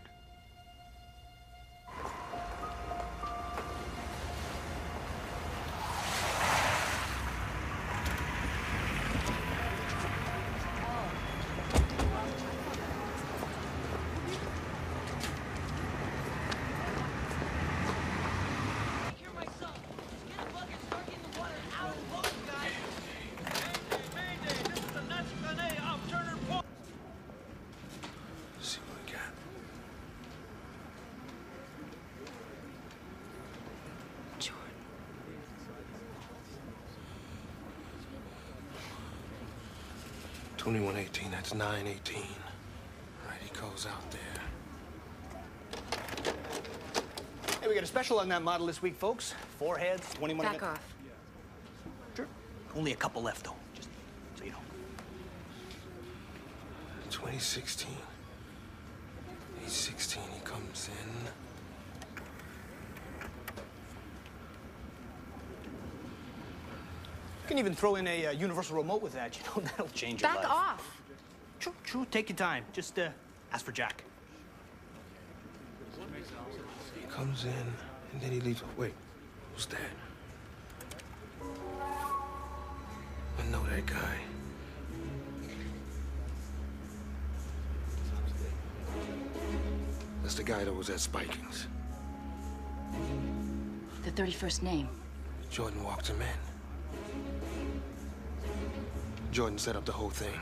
See what we got. Jordan. $21.18, that's $9.18. All right, he goes out there. Hey, we got a special on that model this week, folks. 4 heads, 21 Back off. Sure. Only a couple left, though, just so you know. 2016. He's 16, he comes in. You can even throw in a universal remote with that, you know, that'll change your life. Back off. True, true, take your time. Just ask for Jack. He comes in, and then he leaves. Wait, who's that? I know that guy. That's the guy that was at Spikings. The 31st name. Jordan walked him in. Jordan set up the whole thing.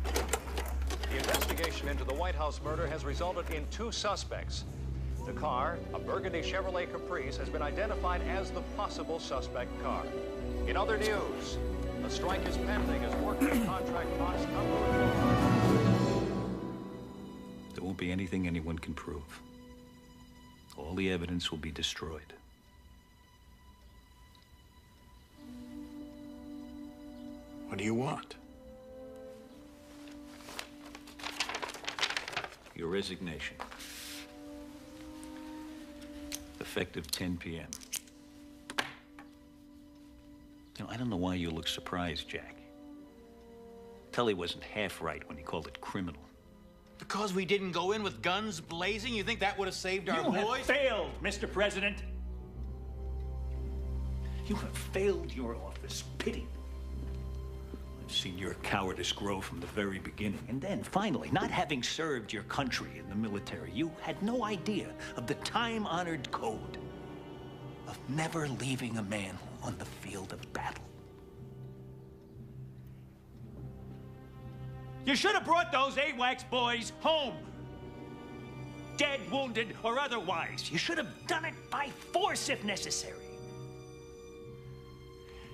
The investigation into the White House murder has resulted in 2 suspects. The car, a burgundy Chevrolet Caprice, has been identified as the possible suspect car. In other news, a strike is pending as workers contract box number. There won't be anything anyone can prove. All the evidence will be destroyed. What do you want? Your resignation. Effective 10 p.m. You know, I don't know why you look surprised, Jack. Tully wasn't half right when he called it criminal. Because we didn't go in with guns blazing, you think that would have saved our boys? You have failed, Mr. President. You have failed your office. Pity. I've seen your cowardice grow from the very beginning. And then, finally, not having served your country in the military, you had no idea of the time-honored code of never leaving a man on the field of battle. You should have brought those AWACS boys home. Dead, wounded, or otherwise. You should have done it by force if necessary.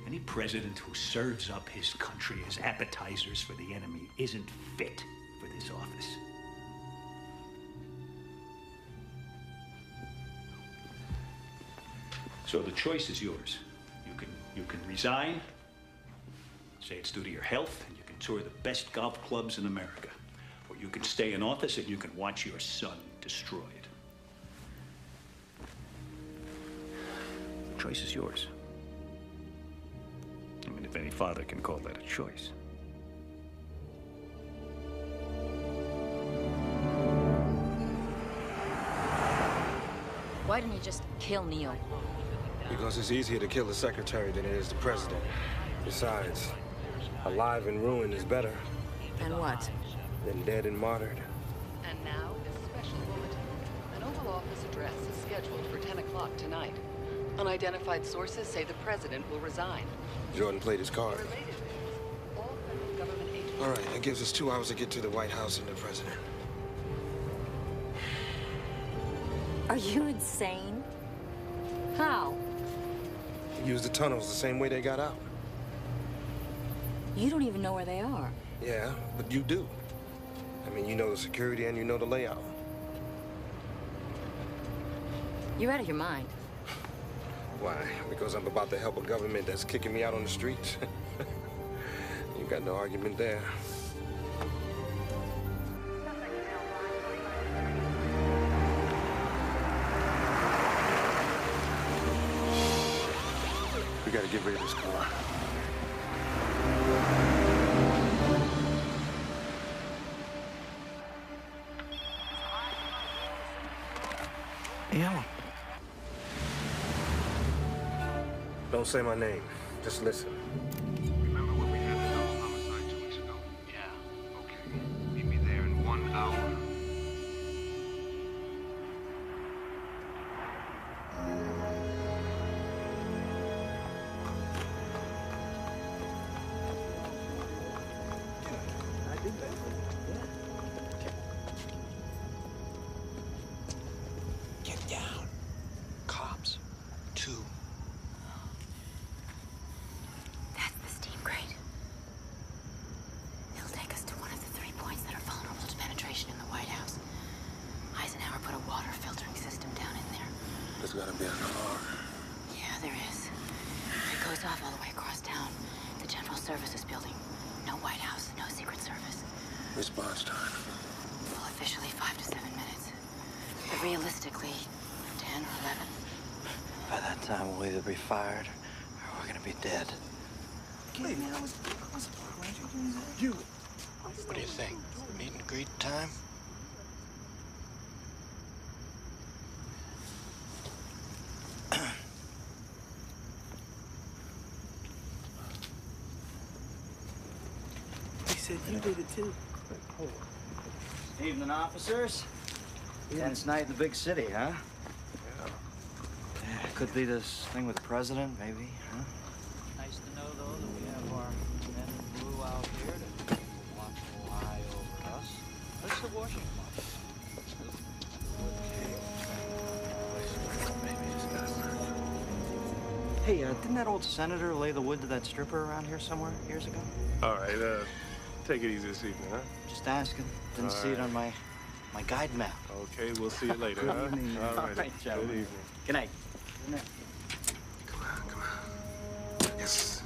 Any president who serves up his country as appetizers for the enemy isn't fit for this office. So the choice is yours. You can resign, say it's due to your health, and you can tour the best golf clubs in America. Or you can stay in office and you can watch your son destroyed. The choice is yours. I mean, if any father can call that a choice. Why didn't you just kill Neil? Because it's easier to kill the secretary than it is the president. Besides, alive and ruined is better. And what? Than dead and martyred. And now, this special bulletin. An Oval Office address is scheduled for 10 o'clock tonight. Unidentified sources say the president will resign. Jordan played his card. All federal government agencies... All right, that gives us 2 hours to get to the White House and the president. Are you insane? How? Use the tunnels the same way they got out. You don't even know where they are. Yeah, but you do. I mean, you know the security and you know the layout. You're out of your mind. Why? Because I'm about to help a government that's kicking me out on the streets? You got no argument there. We gotta get rid of this car. Yeah. Don't say my name. Just listen. Remember where we had the double homicide 2 weeks ago? Yeah. Okay. Meet me there in 1 hour. Get down. Cops. 2. That's the steam grate. It'll take us to one of the 3 points that are vulnerable to penetration in the White House. Eisenhower put a water filtering system down in there. There's gotta be an alarm. Yeah, there is. It goes off all the way across town. The General Services Building. No White House, no Secret Service. Response time. Well, officially 5 to 7 minutes. But realistically, 10 or 11. By that time, we'll either be fired or we're gonna be dead. Hey, man, you. What do you think? Meet and greet time? He said you did it too. Evening, officers. Tense night in the big city, huh? Yeah. Could be this thing with the president, maybe, huh? Nice to know, though, that we have our men in blue out here to watch an eye over us. That's the Washington office. Hey, didn't that old senator lay the wood to that stripper around here somewhere years ago? All right, take it easy this evening, huh? Just asking. Didn't see it on my guide map. Okay, we'll see you later, Good huh? evening. All right, gentlemen. good evening. Good night. Good night. Come on. Yes.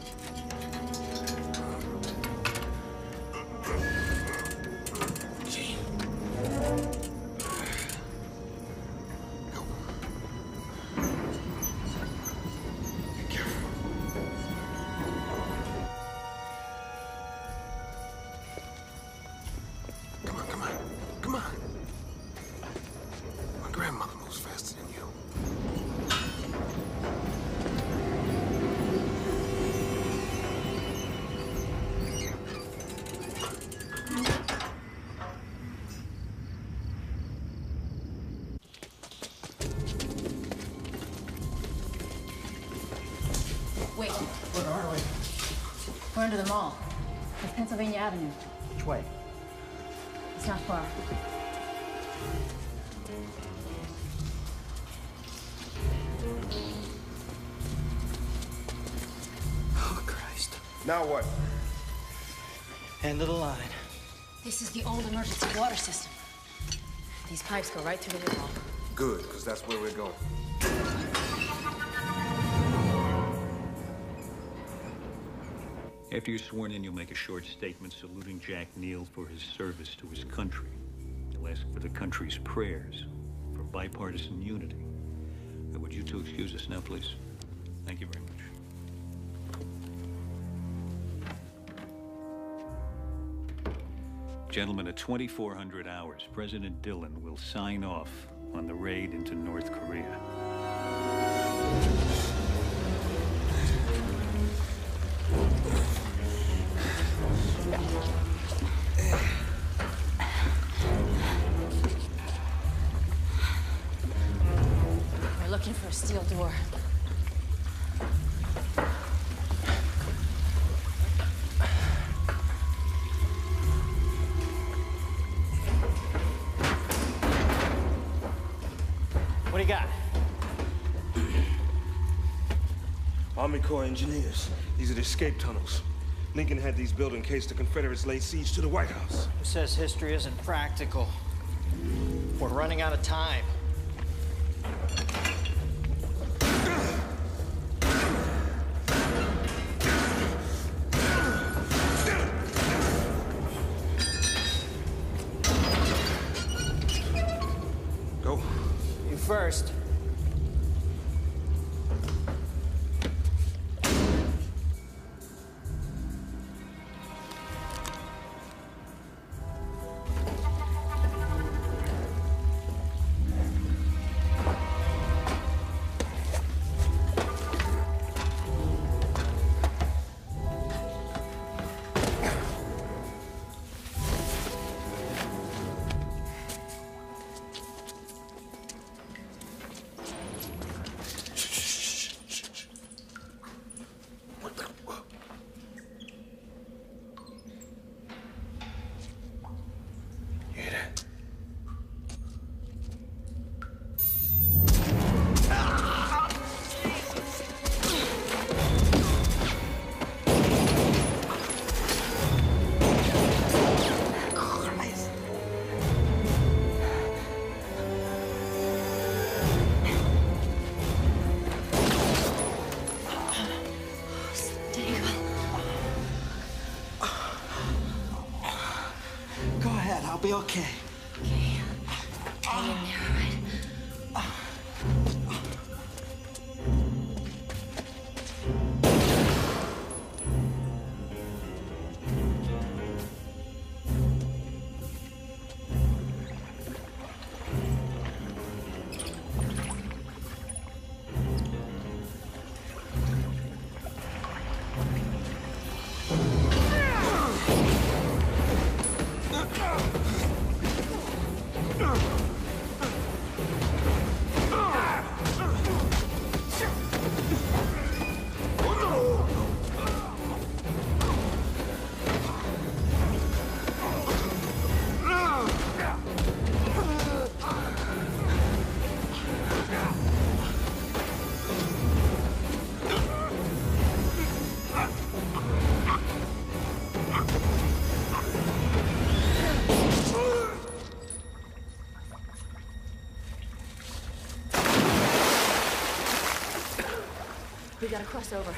Come on. My grandmother moves faster than you. Wait. Where are we? We're under the mall. It's Pennsylvania Avenue. Which way? It's not far. Oh, Christ. Now what? End of the line. This is the old emergency water system. These pipes go right through the wall. Good, because that's where we're going. After you're sworn in, you'll make a short statement saluting Jack Neal for his service to his country. You'll ask for the country's prayers for bipartisan unity. Would you two excuse us now, please? Thank you very much. Gentlemen, at 2400 hours, President Dillon will sign off on the raid into North Korea. We're looking for a steel door. What do you got? Army Corps engineers. These are the escape tunnels. Lincoln had these built in case the Confederates laid siege to the White House. Who says history isn't practical? We're running out of time. Go. You first. Go ahead, I'll be okay. Okay. Hang in there, all right? We got a crossover.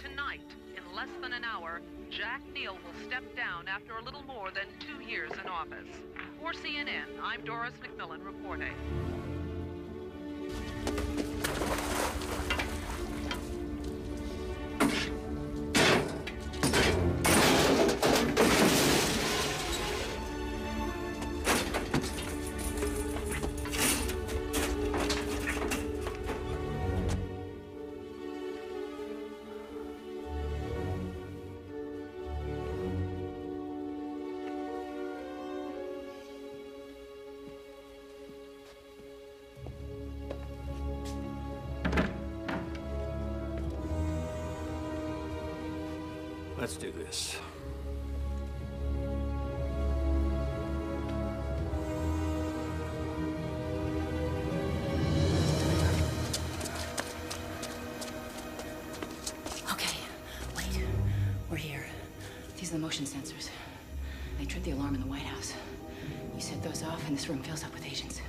Tonight, in less than an hour, Jack Neal will step down after a little more than 2 years in office. For CNN, I'm Doris McMillan reporting. Let's do this. Okay, wait. We're here. These are the motion sensors. They tripped the alarm in the White House. You set those off and this room fills up with agents.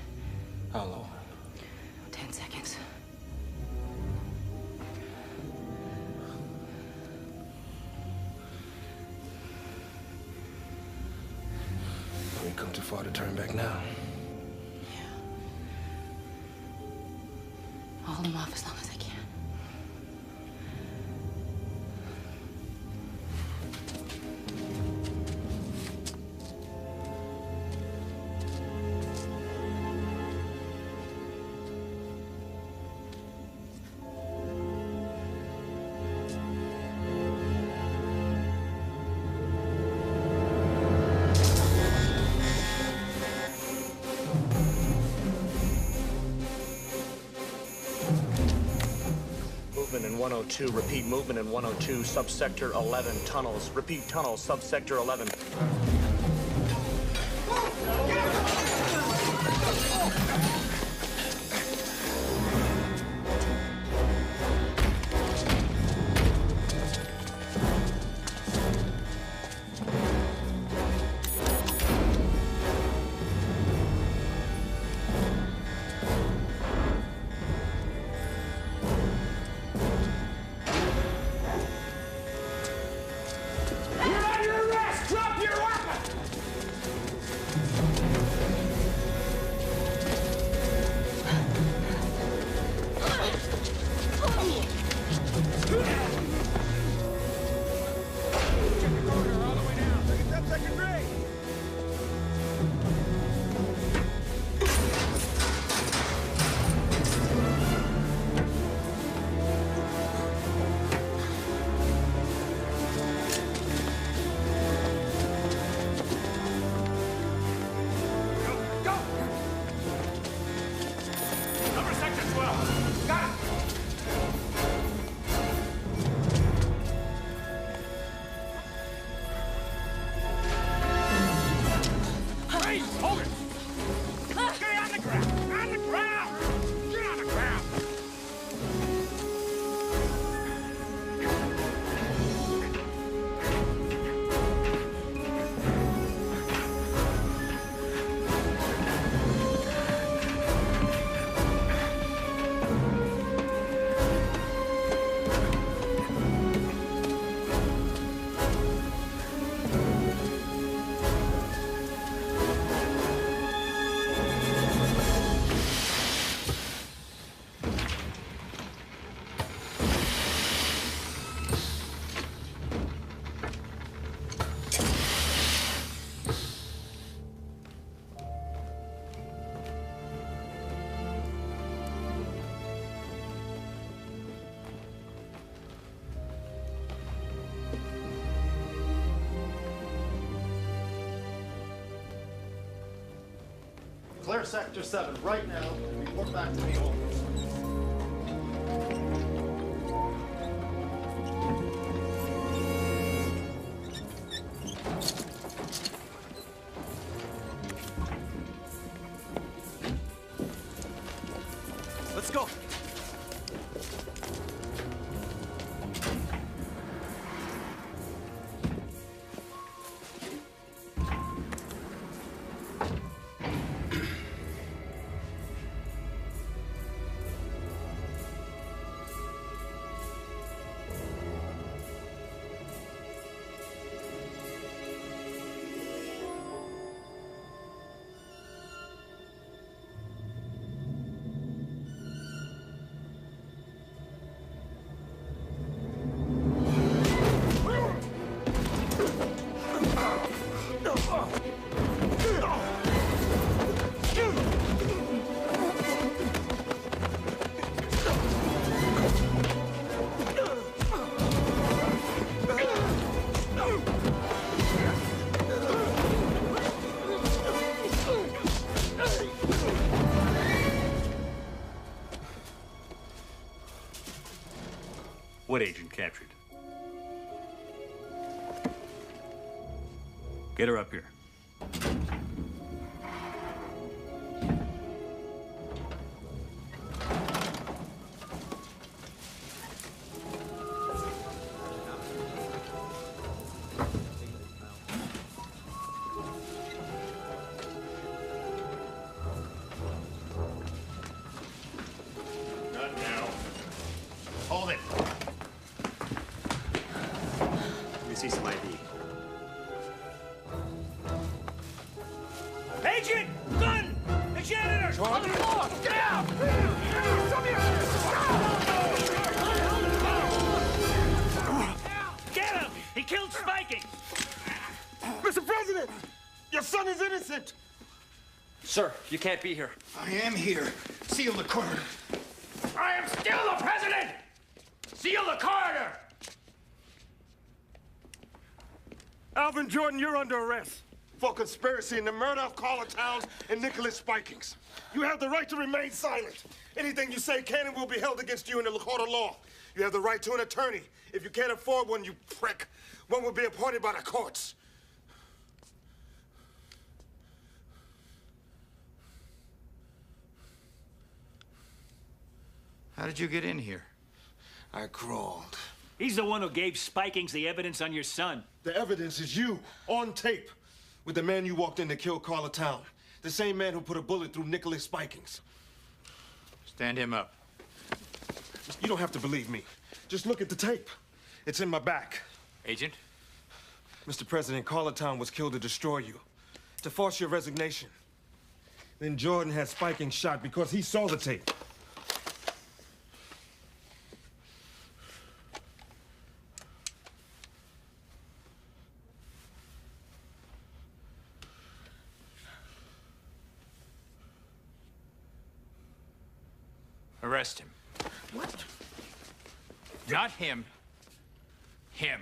How long? 10 seconds. We come too far to turn back now. I'll hold them off as long as I can. Movement in 102. Repeat, movement in 102, subsector 11, tunnels. Repeat, tunnels, subsector 11. Clear Sector 7 right now. Report back to me, over. Let's go. What agent captured? Get her up here. Not now. Hold it. Let me see some ID. Agent! Gun! The janitor! On the floor! Get out! Get him! He killed Spiking! Mr. President, your son is innocent. Sir, you can't be here. I am here. Seal the corridor. I am still the president! Seal the corridor! Alvin Jordan, you're under arrest for conspiracy in the murder of Carla Towns and Nicholas Spikings. You have the right to remain silent. Anything you say can and will be held against you in the court of law. You have the right to an attorney. If you can't afford one, you prick, one will be appointed by the courts. How did you get in here? I crawled. He's the one who gave Spikings the evidence on your son. The evidence is you, on tape, with the man you walked in to kill Carla Town. The same man who put a bullet through Nicholas Spikings. Stand him up. You don't have to believe me. Just look at the tape. It's in my back. Agent? Mr. President, Carla Town was killed to destroy you, to force your resignation. Then Jordan had Spikings shot because he saw the tape. Arrest him. What? Not him. Him.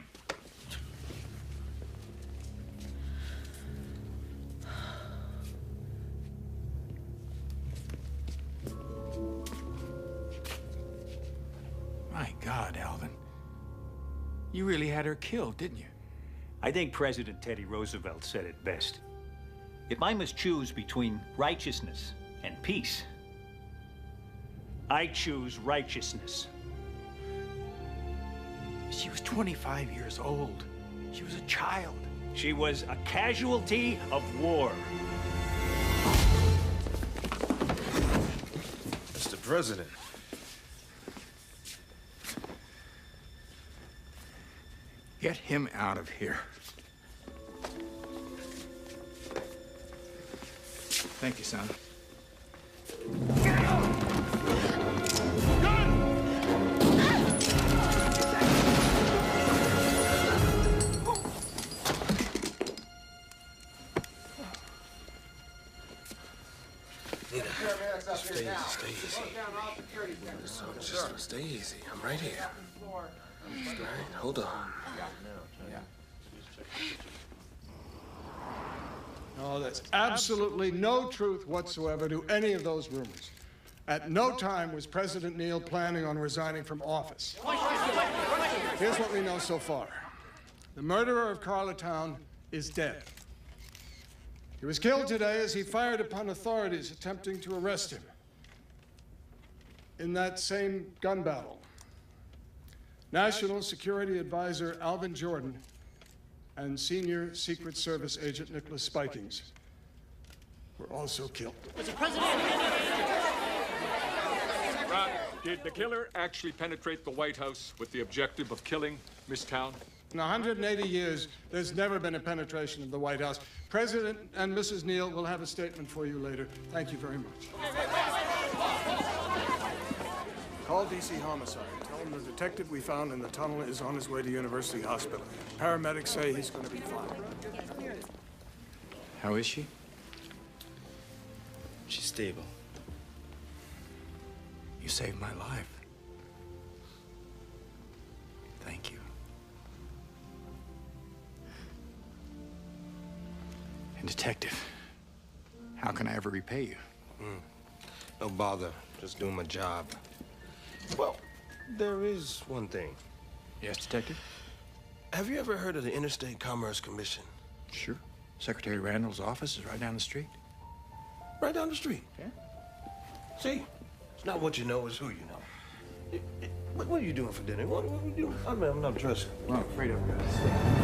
My God, Alvin. You really had her killed, didn't you? I think President Teddy Roosevelt said it best. If I must choose between righteousness and peace, I choose righteousness. She was 25 years old. She was a child. She was a casualty of war. Mr. President. Get him out of here. Thank you, son. Stay easy. I'm right here. All right, hold on. No, there's absolutely no truth whatsoever to any of those rumors. At no time was President Neal planning on resigning from office. Here's what we know so far. The murderer of Carla Town is dead. He was killed today as he fired upon authorities attempting to arrest him. In that same gun battle, National Security Advisor Alvin Jordan and Senior Secret Service Agent Nicholas Spikings were also killed. Ron, did the killer actually penetrate the White House with the objective of killing Miss Town? In 180 years, there's never been a penetration of the White House. President and Mrs. Neal will have a statement for you later. Thank you very much. Call DC Homicide. Tell them the detective we found in the tunnel is on his way to University Hospital. Paramedics say he's going to be fine. How is she? She's stable. You saved my life. Thank you. And Detective, how can I ever repay you? No bother. Just doing my job. Well, there is one thing. Yes, Detective? Have you ever heard of the Interstate Commerce Commission? Sure. Secretary Randall's office is right down the street. Right down the street. Yeah. See, it's not what you know, it's who you know. What are you doing for dinner? What are you doing? I'm not dressing. Well, I'm afraid I've got to stay.